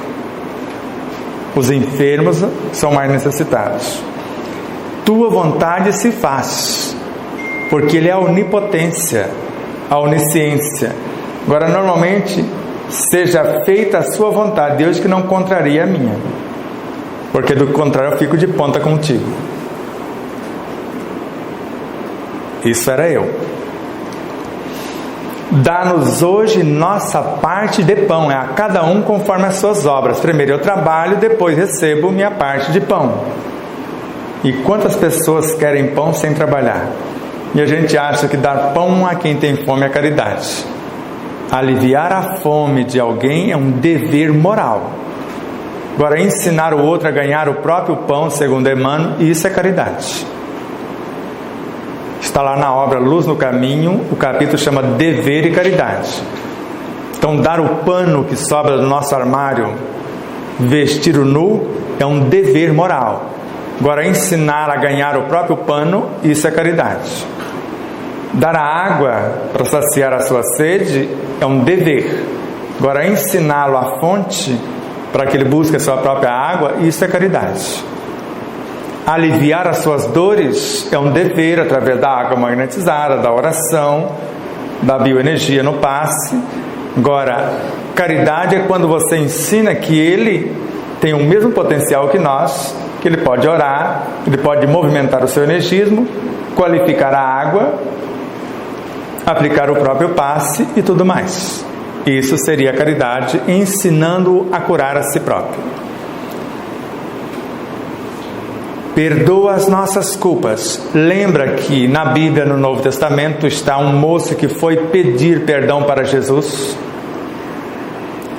os enfermos são mais necessitados. Tua vontade se faz, porque Ele é a onipotência, a onisciência. Agora, normalmente, seja feita a sua vontade, Deus que não contraria a minha, porque do contrário eu fico de ponta contigo. Isso era eu. Dá-nos hoje nossa parte de pão, é a cada um conforme as suas obras. Primeiro eu trabalho, depois recebo minha parte de pão. E quantas pessoas querem pão sem trabalhar? E a gente acha que dar pão a quem tem fome é caridade. Aliviar a fome de alguém é um dever moral. Agora, ensinar o outro a ganhar o próprio pão, segundo Emmanuel, isso é caridade. Está lá na obra Luz no Caminho, o capítulo chama Dever e Caridade. Então, dar o pano que sobra do nosso armário, vestir o nu, é um dever moral. Agora, ensinar a ganhar o próprio pano, isso é caridade. Dar a água para saciar a sua sede é um dever. Agora, ensiná-lo a fonte para que ele busque a sua própria água, isso é caridade. Aliviar as suas dores é um dever através da água magnetizada, da oração, da bioenergia no passe. Agora, caridade é quando você ensina que ele tem o mesmo potencial que nós, que ele pode orar, ele pode movimentar o seu energismo, qualificar a água, aplicar o próprio passe e tudo mais. Isso seria a caridade, ensinando-o a curar a si próprio. Perdoa as nossas culpas. Lembra que na Bíblia, no Novo Testamento, está um moço que foi pedir perdão para Jesus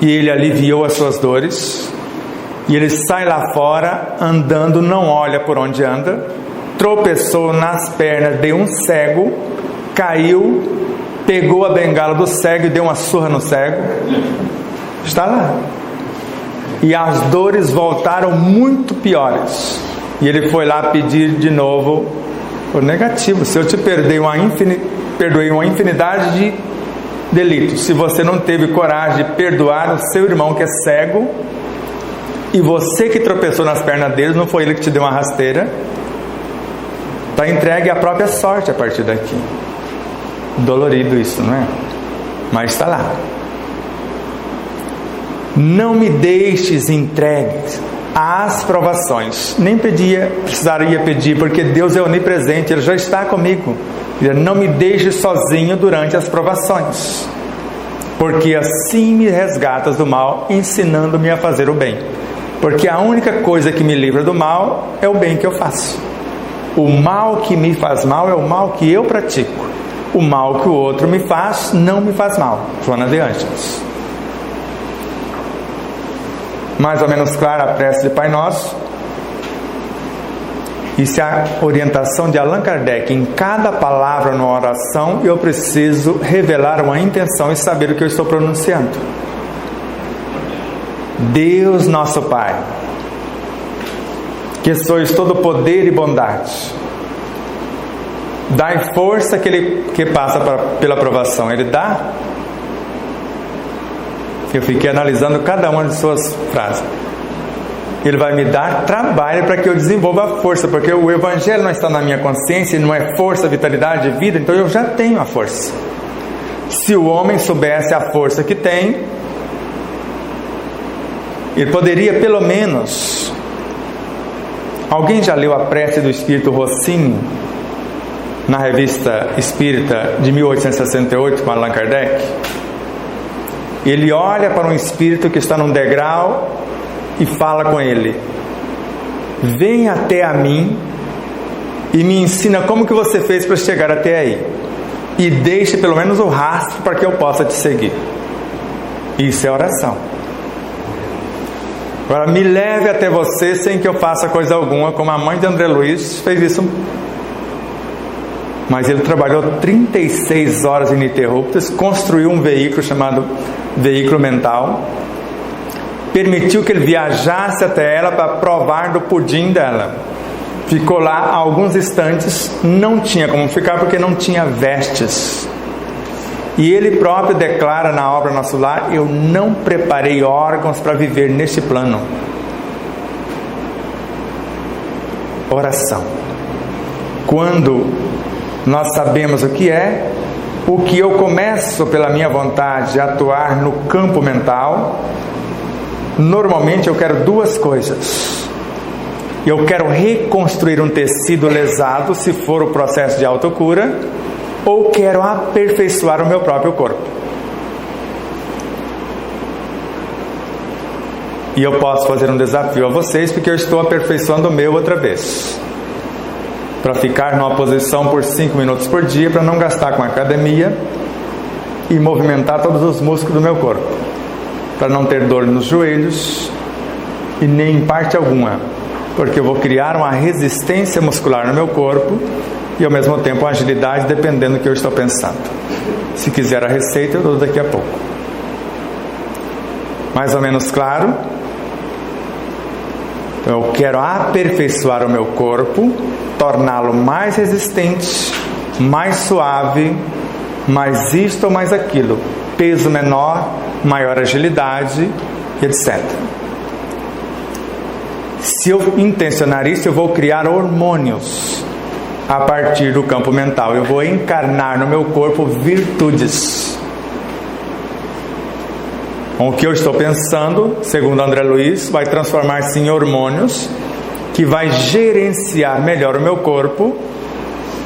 e ele aliviou as suas dores, e ele sai lá fora andando, não olha por onde anda, tropeçou nas pernas de um cego, caiu, pegou a bengala do cego e deu uma surra no cego. Está lá. E as dores voltaram muito piores. E ele foi lá pedir de novo o negativo. Se eu te perdoei uma infinidade de delitos, se você não teve coragem de perdoar o seu irmão que é cego, e você que tropeçou nas pernas dele, não foi ele que te deu uma rasteira, está entregue à própria sorte a partir daqui. Dolorido isso, não é? Mas está lá. Não me deixes entregue às provações. Nem precisaria pedir, porque Deus é onipresente, Ele já está comigo. Não me deixe sozinho durante as provações, porque assim me resgatas do mal, ensinando-me a fazer o bem. Porque a única coisa que me livra do mal é o bem que eu faço. O mal que me faz mal é o mal que eu pratico. O mal que o outro me faz não me faz mal. Joana de Ângeles. Mais ou menos clara a prece de Pai Nosso. E se a orientação de Allan Kardec, em cada palavra numa oração, eu preciso revelar uma intenção e saber o que eu estou pronunciando. Deus nosso Pai, que sois todo poder e bondade, dai força àquele que passa pela provação. Ele dá? Eu fiquei analisando cada uma de suas frases. Ele vai me dar trabalho para que eu desenvolva a força, porque o Evangelho não está na minha consciência, não é força, vitalidade, vida, então eu já tenho a força. Se o homem soubesse a força que tem, ele poderia pelo menos... Alguém já leu a prece do Espírito Rossini na Revista Espírita de 1868 com Allan Kardec? Ele olha para um espírito que está num degrau e fala com ele: vem até a mim e me ensina como que você fez para chegar até aí, e deixe pelo menos o rastro para que eu possa te seguir. Isso é oração. Agora, me leve até você sem que eu faça coisa alguma, como a mãe de André Luiz fez isso. Mas ele trabalhou 36 horas ininterruptas, construiu um veículo chamado veículo mental, permitiu que ele viajasse até ela para provar do pudim dela. Ficou lá alguns instantes, não tinha como ficar porque não tinha vestes. E ele próprio declara na obra Nosso Lar: eu não preparei órgãos para viver neste plano. Oração. Quando nós sabemos o que eu começo pela minha vontade a atuar no campo mental, normalmente eu quero duas coisas. Eu quero reconstruir um tecido lesado, se for o processo de autocura, ou quero aperfeiçoar o meu próprio corpo. E eu posso fazer um desafio a vocês, porque eu estou aperfeiçoando o meu outra vez. Para ficar numa posição por 5 minutos por dia, para não gastar com a academia e movimentar todos os músculos do meu corpo. Para não ter dor nos joelhos e nem em parte alguma. Porque eu vou criar uma resistência muscular no meu corpo e ao mesmo tempo uma agilidade, dependendo do que eu estou pensando. Se quiser a receita, eu dou daqui a pouco. Mais ou menos claro? Então, eu quero aperfeiçoar o meu corpo, torná-lo mais resistente, mais suave, mais isto ou mais aquilo, peso menor, maior agilidade, etc. Se eu intencionar isso, eu vou criar hormônios a partir do campo mental. Eu vou encarnar no meu corpo virtudes. O que eu estou pensando, segundo André Luiz, vai transformar-se em hormônios que vai gerenciar melhor o meu corpo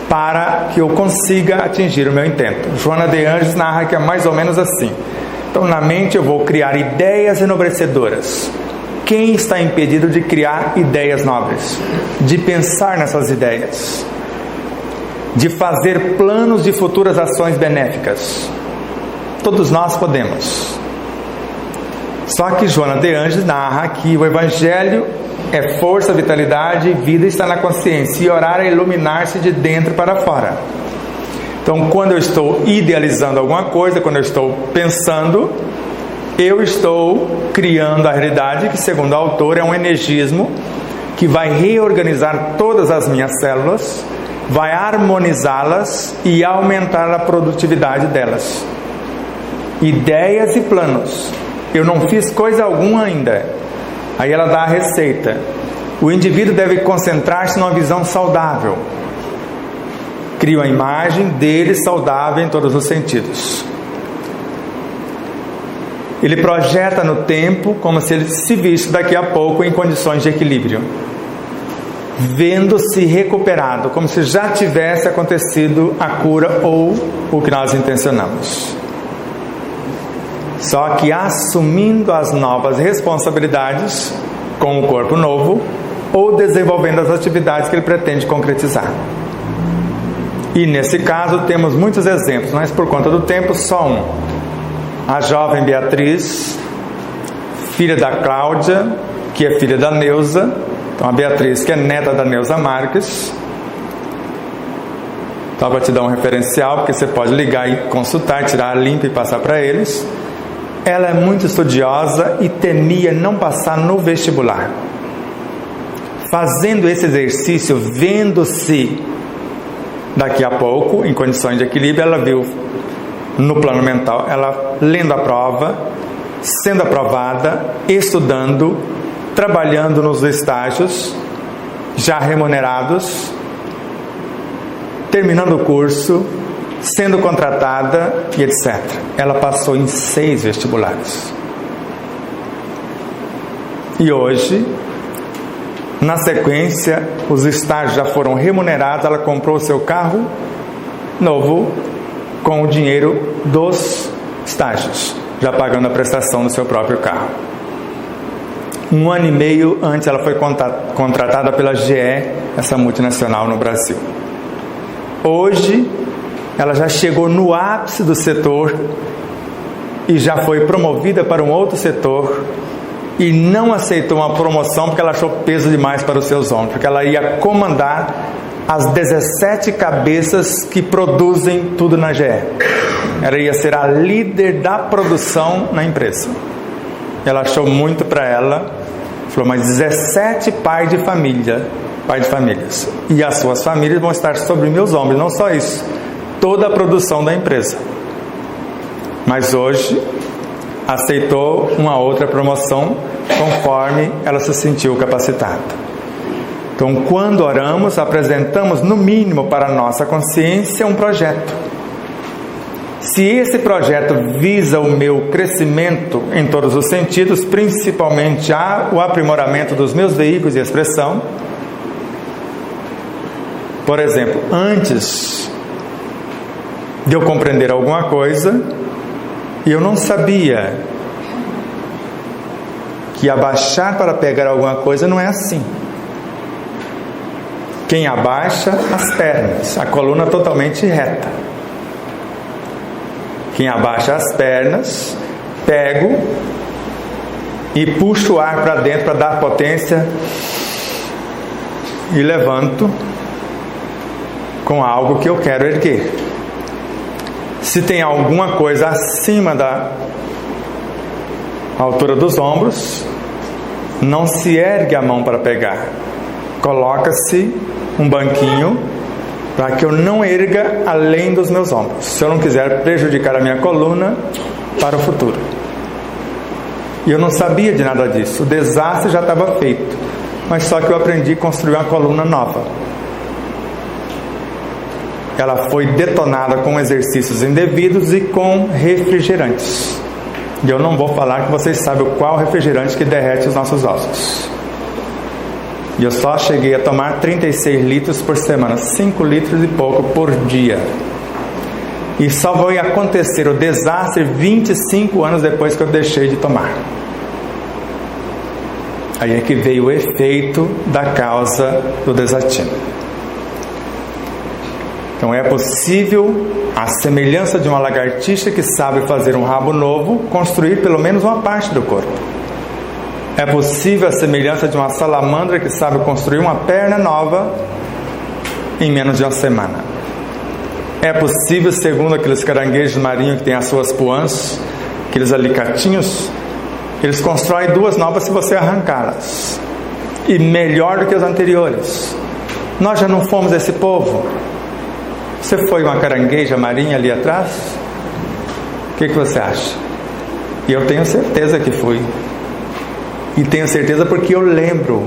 para que eu consiga atingir o meu intento. Joana de Anjos narra que é mais ou menos assim. Então, na mente eu vou criar ideias enobrecedoras. Quem está impedido de criar ideias nobres? De pensar nessas ideias? De fazer planos de futuras ações benéficas? Todos nós podemos. Só que Joana de Anjos narra que o Evangelho é força, vitalidade e vida está na consciência. E orar é iluminar-se de dentro para fora. Então, quando eu estou idealizando alguma coisa, quando eu estou pensando, eu estou criando a realidade que, segundo o autor, é um energismo que vai reorganizar todas as minhas células, vai harmonizá-las e aumentar a produtividade delas. Ideias e planos. Eu não fiz coisa alguma ainda. Aí ela dá a receita. O indivíduo deve concentrar-se numa visão saudável. Cria uma imagem dele saudável em todos os sentidos. Ele projeta no tempo como se ele se visse daqui a pouco em condições de equilíbrio, vendo-se recuperado, como se já tivesse acontecido a cura ou o que nós intencionamos. Só que assumindo as novas responsabilidades com o corpo novo ou desenvolvendo as atividades que ele pretende concretizar. E nesse caso temos muitos exemplos, mas por conta do tempo só um. A jovem Beatriz, filha da Cláudia, que é filha da Neuza. Então a Beatriz, que é neta da Neuza Marques. Então para te dar um referencial, porque você pode ligar e consultar, tirar a limpa e passar para eles. Ela é muito estudiosa e temia não passar no vestibular. Fazendo esse exercício, vendo-se daqui a pouco em condições de equilíbrio, ela viu no plano mental, ela lendo a prova, sendo aprovada, estudando, trabalhando nos estágios já remunerados, terminando o curso, sendo contratada e etc. Ela passou em 6 vestibulares. E hoje, na sequência, os estágios já foram remunerados, ela comprou o seu carro novo com o dinheiro dos estágios, já pagando a prestação do seu próprio carro. 1 ano e meio antes ela foi contratada pela GE, essa multinacional no Brasil. Hoje ela já chegou no ápice do setor e já foi promovida para um outro setor e não aceitou uma promoção porque ela achou peso demais para os seus ombros, porque ela ia comandar as 17 cabeças que produzem tudo na GE. Ela ia ser a líder da produção na empresa. Ela achou muito para ela, falou, mas 17 pais de famílias, e as suas famílias vão estar sobre meus ombros. Não só isso, toda a produção da empresa. Mas hoje aceitou uma outra promoção conforme ela se sentiu capacitada. Então, quando oramos, apresentamos no mínimo para a nossa consciência um projeto. Se esse projeto visa o meu crescimento em todos os sentidos, principalmente o aprimoramento dos meus veículos de expressão, por exemplo, antes de eu compreender alguma coisa, e eu não sabia que abaixar para pegar alguma coisa não é assim. Quem abaixa as pernas, a coluna totalmente reta. Quem abaixa as pernas, pego e puxo o ar para dentro para dar potência e levanto com algo que eu quero erguer. Se tem alguma coisa acima da altura dos ombros, não se ergue a mão para pegar. Coloca-se um banquinho para que eu não erga além dos meus ombros, se eu não quiser prejudicar a minha coluna para o futuro. E eu não sabia de nada disso. O desastre já estava feito, mas só que eu aprendi a construir uma coluna nova. Ela foi detonada com exercícios indevidos e com refrigerantes. E eu não vou falar que vocês sabem qual refrigerante que derrete os nossos ossos. E eu só cheguei a tomar 36 litros por semana, 5 litros e pouco por dia. E só vai acontecer o desastre 25 anos depois que eu deixei de tomar. Aí é que veio o efeito da causa do desatino. Então é possível, à semelhança de uma lagartixa que sabe fazer um rabo novo, construir pelo menos uma parte do corpo. É possível, à semelhança de uma salamandra que sabe construir uma perna nova em menos de uma semana. É possível, segundo aqueles caranguejos marinhos que têm as suas puãs, aqueles alicatinhos, eles constroem 2 novas se você arrancá-las. E melhor do que as anteriores. Nós já não fomos esse povo. Você foi uma carangueja marinha ali atrás? O que você acha? E eu tenho certeza que fui. E tenho certeza porque eu lembro.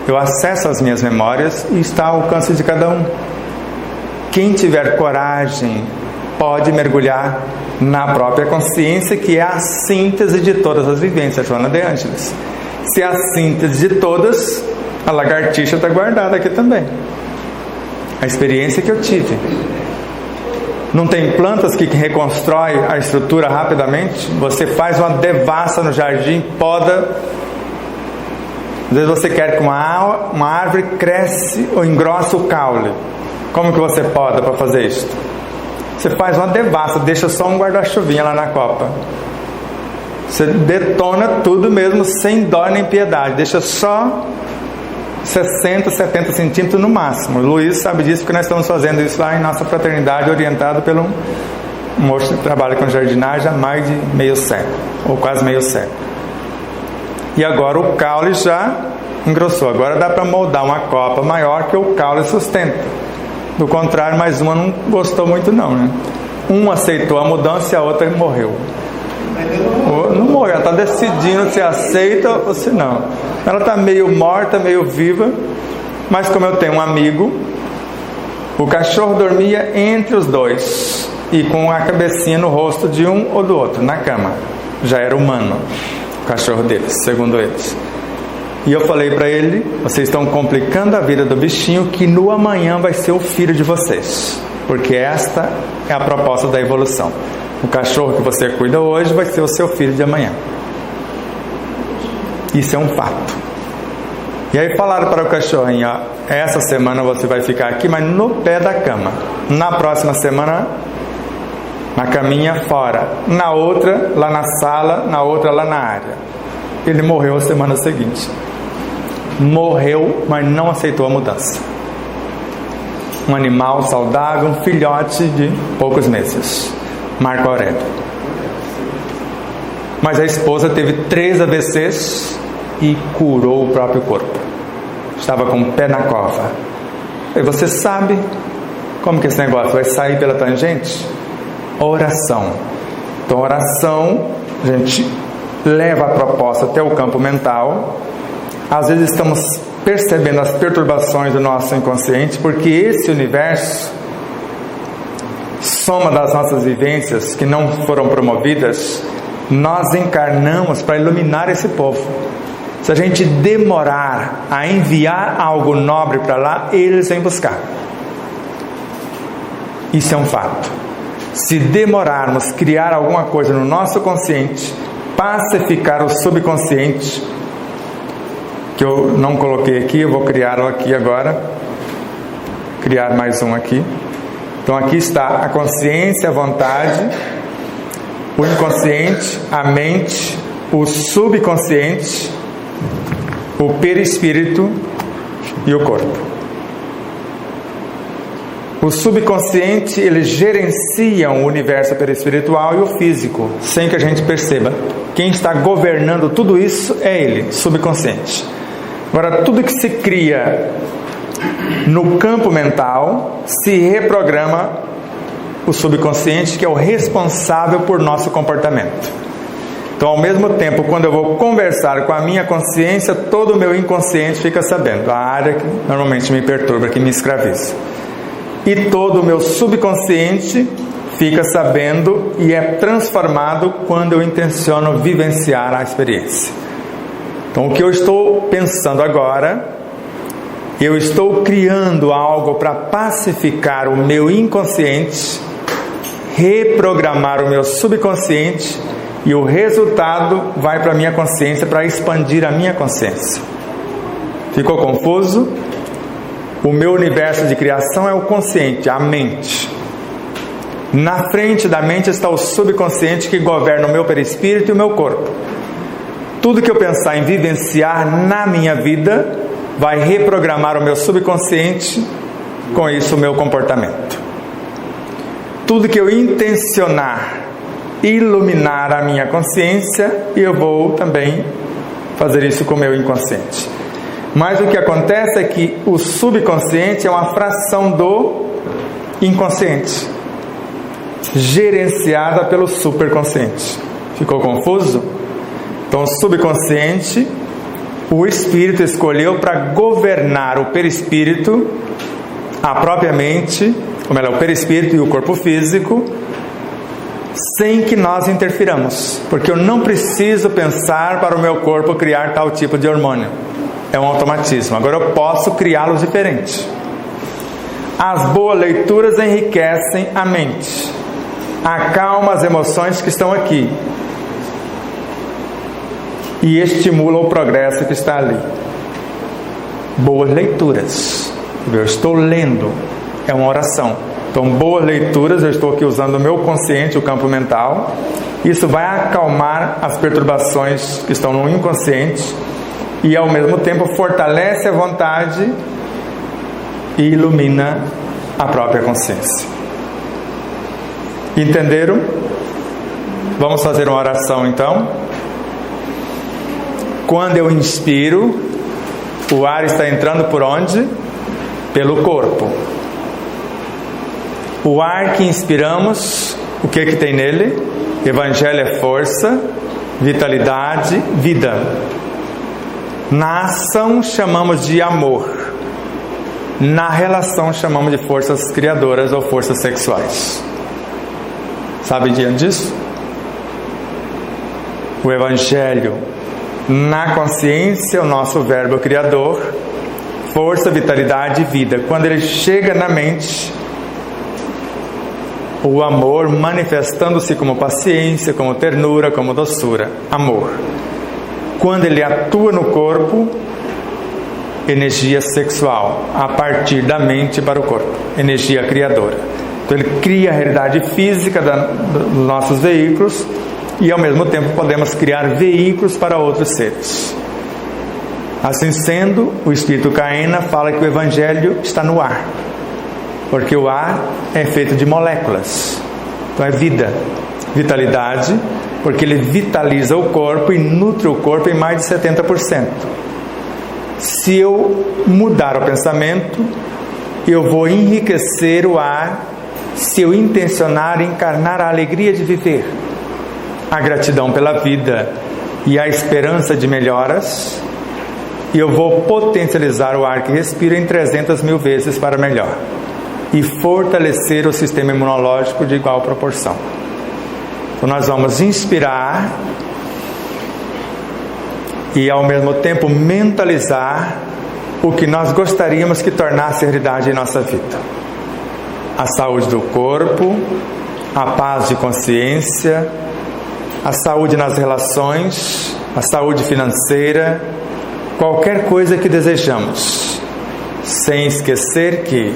Eu acesso as minhas memórias e está ao alcance de cada um. Quem tiver coragem pode mergulhar na própria consciência, que é a síntese de todas as vivências, Joana de Ângeles. Se é a síntese de todas, a lagartixa está guardada aqui também. A experiência que eu tive. Não tem plantas que reconstrói a estrutura rapidamente? Você faz uma devassa no jardim, poda. Às vezes você quer que uma árvore cresce ou engrossa o caule. Como que você poda para fazer isso? Você faz uma devassa, deixa só um guarda-chuvinha lá na copa. Você detona tudo mesmo, sem dó nem piedade. Deixa só 60, 70 centímetros no máximo. O Luiz sabe disso porque nós estamos fazendo isso lá em nossa fraternidade, orientado pelo moço que trabalha com jardinagem há mais de meio século, ou quase meio século. E agora o caule já engrossou. Agora dá para moldar uma copa maior que o caule sustenta. Do contrário, mais uma não gostou muito não, né? Uma aceitou a mudança e a outra morreu. Não morreu, ela está decidindo se aceita ou se não. Ela está meio morta, meio viva, mas como eu tenho um amigo, o cachorro dormia entre os dois e com a cabecinha no rosto de um ou do outro, na cama. Já era humano o cachorro deles, segundo eles. E eu falei para ele: vocês estão complicando a vida do bichinho, que no amanhã vai ser o filho de vocês, porque esta é a proposta da evolução. O cachorro que você cuida hoje vai ser o seu filho de amanhã. Isso é um fato. E aí falaram para o cachorrinho: ó, essa semana você vai ficar aqui, mas no pé da cama. Na próxima semana, na caminha fora. Na outra, lá na sala. Na outra, lá na área. Ele morreu a semana seguinte. Morreu, mas não aceitou a mudança. Um animal saudável, um filhote de poucos meses, Marco Aurélio. Mas a esposa teve 3 AVCs e curou o próprio corpo. Estava com o pé na cova. E você sabe como que esse negócio vai sair pela tangente? Oração. Então, oração, a gente leva a proposta até o campo mental. Às vezes estamos percebendo as perturbações do nosso inconsciente, porque esse universo, soma das nossas vivências que não foram promovidas, nós encarnamos para iluminar esse povo. Se a gente demorar a enviar algo nobre para lá, eles vêm buscar. Isso é um fato. Se demorarmos a criar alguma coisa no nosso consciente, pacificar o subconsciente, que eu não coloquei aqui, eu vou criá-lo aqui agora. Criar mais um aqui. Então aqui está a consciência, a vontade, o inconsciente, a mente, o subconsciente, o perispírito e o corpo. O subconsciente, ele gerencia o universo perispiritual e o físico, sem que a gente perceba. Quem está governando tudo isso é ele, subconsciente. Agora, tudo que se cria no campo mental se reprograma o subconsciente, que é o responsável por nosso comportamento. Então, ao mesmo tempo, quando eu vou conversar com a minha consciência, todo o meu inconsciente fica sabendo, a área que normalmente me perturba, que me escraviza. E todo o meu subconsciente fica sabendo e é transformado quando eu intenciono vivenciar a experiência. Então, o que eu estou pensando agora, eu estou criando algo para pacificar o meu inconsciente, reprogramar o meu subconsciente, e o resultado vai para a minha consciência, para expandir a minha consciência. Ficou confuso? O meu universo de criação é o consciente, a mente. Na frente da mente está o subconsciente, que governa o meu perispírito e o meu corpo. Tudo que eu pensar em vivenciar na minha vida vai reprogramar o meu subconsciente, com isso o meu comportamento. Tudo que eu intencionar iluminar a minha consciência, eu vou também fazer isso com o meu inconsciente. Mas o que acontece é que o subconsciente é uma fração do inconsciente, gerenciada pelo superconsciente. Ficou confuso? Então, o subconsciente, o espírito escolheu para governar o perispírito, a própria mente, ou melhor, o perispírito e o corpo físico, sem que nós interfiramos, porque eu não preciso pensar para o meu corpo criar tal tipo de hormônio. É um automatismo. Agora eu posso criá-los diferente. As boas leituras enriquecem a mente, acalma as emoções que estão aqui e estimula o progresso que está ali. Boas leituras. Eu estou lendo, é uma oração. Então, boas leituras, eu estou aqui usando o meu consciente, o campo mental. Isso vai acalmar as perturbações que estão no inconsciente e, ao mesmo tempo, fortalece a vontade e ilumina a própria consciência. Entenderam? Vamos fazer uma oração, então. Quando eu inspiro, o ar está entrando por onde? Pelo corpo. O ar que inspiramos, o que tem nele? Evangelho é força, vitalidade, vida. Na ação chamamos de amor. Na relação chamamos de forças criadoras ou forças sexuais. Sabe disso? O Evangelho, na consciência, o nosso verbo criador, força, vitalidade e vida. Quando ele chega na mente, o amor manifestando-se como paciência, como ternura, como doçura. Amor. Quando ele atua no corpo, energia sexual, a partir da mente para o corpo, energia criadora. Então ele cria a realidade física dos nossos veículos e ao mesmo tempo podemos criar veículos para outros seres. Assim sendo, o Espírito Caena fala que o Evangelho está no ar, porque o ar é feito de moléculas, então é vida, vitalidade, porque ele vitaliza o corpo e nutre o corpo em mais de 70%. Se eu mudar o pensamento, eu vou enriquecer o ar. Se eu intencionar encarnar a alegria de viver, a gratidão pela vida e a esperança de melhoras, eu vou potencializar o ar que respiro em 300.000 vezes para melhor e fortalecer o sistema imunológico de igual proporção. Então nós vamos inspirar e ao mesmo tempo mentalizar o que nós gostaríamos que tornasse realidade em nossa vida. A saúde do corpo, a paz de consciência, a saúde nas relações, a saúde financeira, qualquer coisa que desejamos, sem esquecer que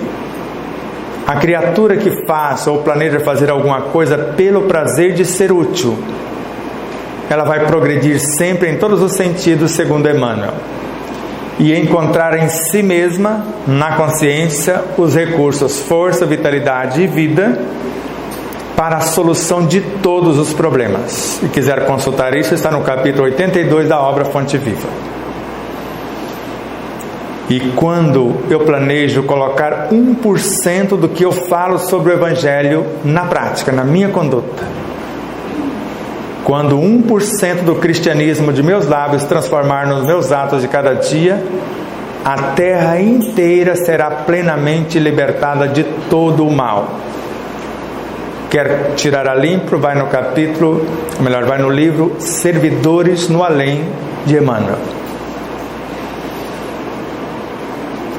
a criatura que faz ou planeja fazer alguma coisa pelo prazer de ser útil, ela vai progredir sempre em todos os sentidos, segundo Emmanuel, e encontrar em si mesma, na consciência, os recursos, força, vitalidade e vida para a solução de todos os problemas. Se quiser consultar isso, está no capítulo 82 da obra Fonte Viva. E quando eu planejo colocar 1% do que eu falo sobre o Evangelho na prática, na minha conduta, quando 1% do cristianismo de meus lábios transformar nos meus atos de cada dia, a terra inteira será plenamente libertada de todo o mal. Quer tirar a limpo? Vai no capítulo, ou melhor, vai no livro Servidores no Além, de Emmanuel.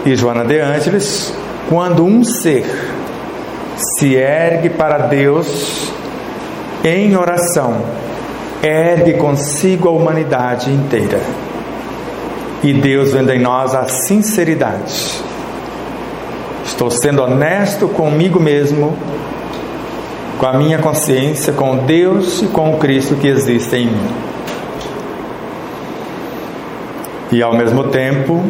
E Joana de Ângeles, quando um ser se ergue para Deus em oração, ergue consigo a humanidade inteira. E Deus vendo em nós a sinceridade. Estou sendo honesto comigo mesmo, com a minha consciência, com Deus e com o Cristo que existe em mim. E ao mesmo tempo,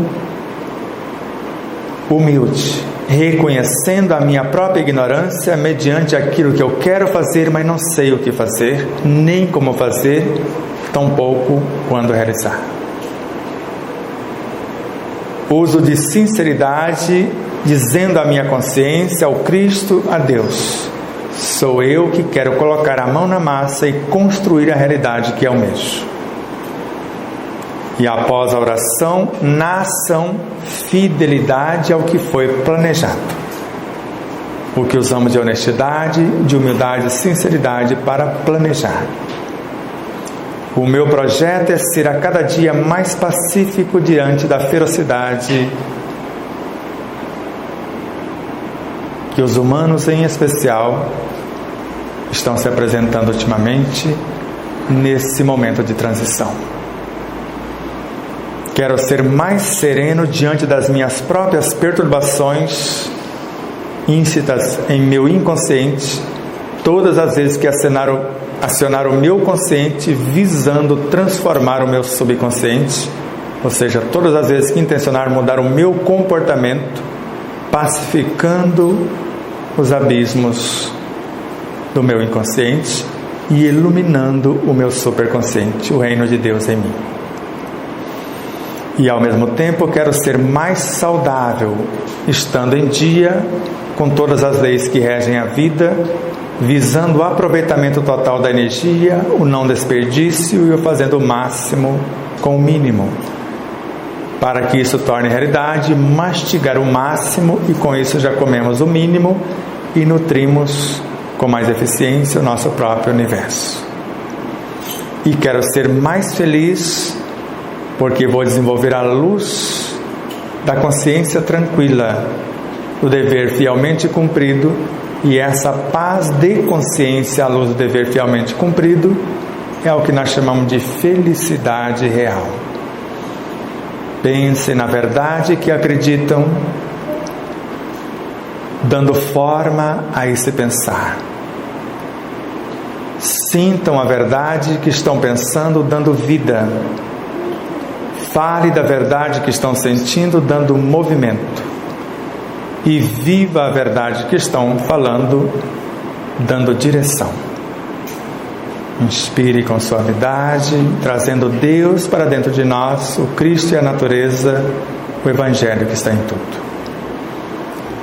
humilde, reconhecendo a minha própria ignorância mediante aquilo que eu quero fazer, mas não sei o que fazer, nem como fazer, tampouco quando realizar. Uso de sinceridade, dizendo à minha consciência, ao Cristo, a Deus: sou eu que quero colocar a mão na massa e construir a realidade que almejo. E após a oração, na ação, fidelidade ao que foi planejado. O que usamos de honestidade, de humildade e sinceridade para planejar. O meu projeto é ser a cada dia mais pacífico diante da ferocidade que os humanos, em especial, estão se apresentando ultimamente nesse momento de transição. Quero ser mais sereno diante das minhas próprias perturbações íncitas em meu inconsciente, todas as vezes que acionar o meu consciente visando transformar o meu subconsciente, ou seja, todas as vezes que intencionar mudar o meu comportamento, pacificando os abismos do meu inconsciente e iluminando o meu superconsciente, o reino de Deus em mim. E ao mesmo tempo quero ser mais saudável, estando em dia com todas as leis que regem a vida, visando o aproveitamento total da energia, o não desperdício e o fazendo o máximo com o mínimo. Para que isso torne realidade, mastigar o máximo e com isso já comemos o mínimo e nutrimos com mais eficiência o nosso próprio universo. E quero ser mais feliz porque vou desenvolver a luz da consciência tranquila, do dever fielmente cumprido, e essa paz de consciência à luz do dever fielmente cumprido é o que nós chamamos de felicidade real. Pensem na verdade que acreditam, dando forma a esse pensar. Sintam a verdade que estão pensando, dando vida. Fale da verdade que estão sentindo, dando movimento. E viva a verdade que estão falando, dando direção. Inspire com suavidade, trazendo Deus para dentro de nós, o Cristo e a natureza, o Evangelho que está em tudo.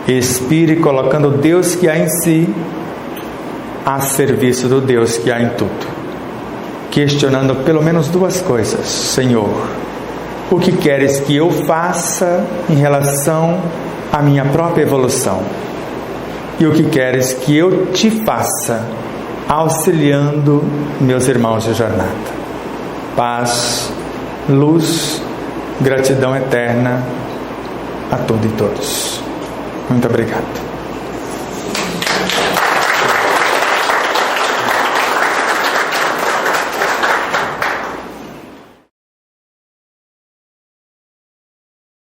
Expire colocando Deus que há em si a serviço do Deus que há em tudo. Questionando pelo menos duas coisas. Senhor, o que queres que eu faça em relação à minha própria evolução? E o que queres que eu te faça auxiliando meus irmãos de jornada? Paz, luz, gratidão eterna a tudo e todos. Muito obrigado.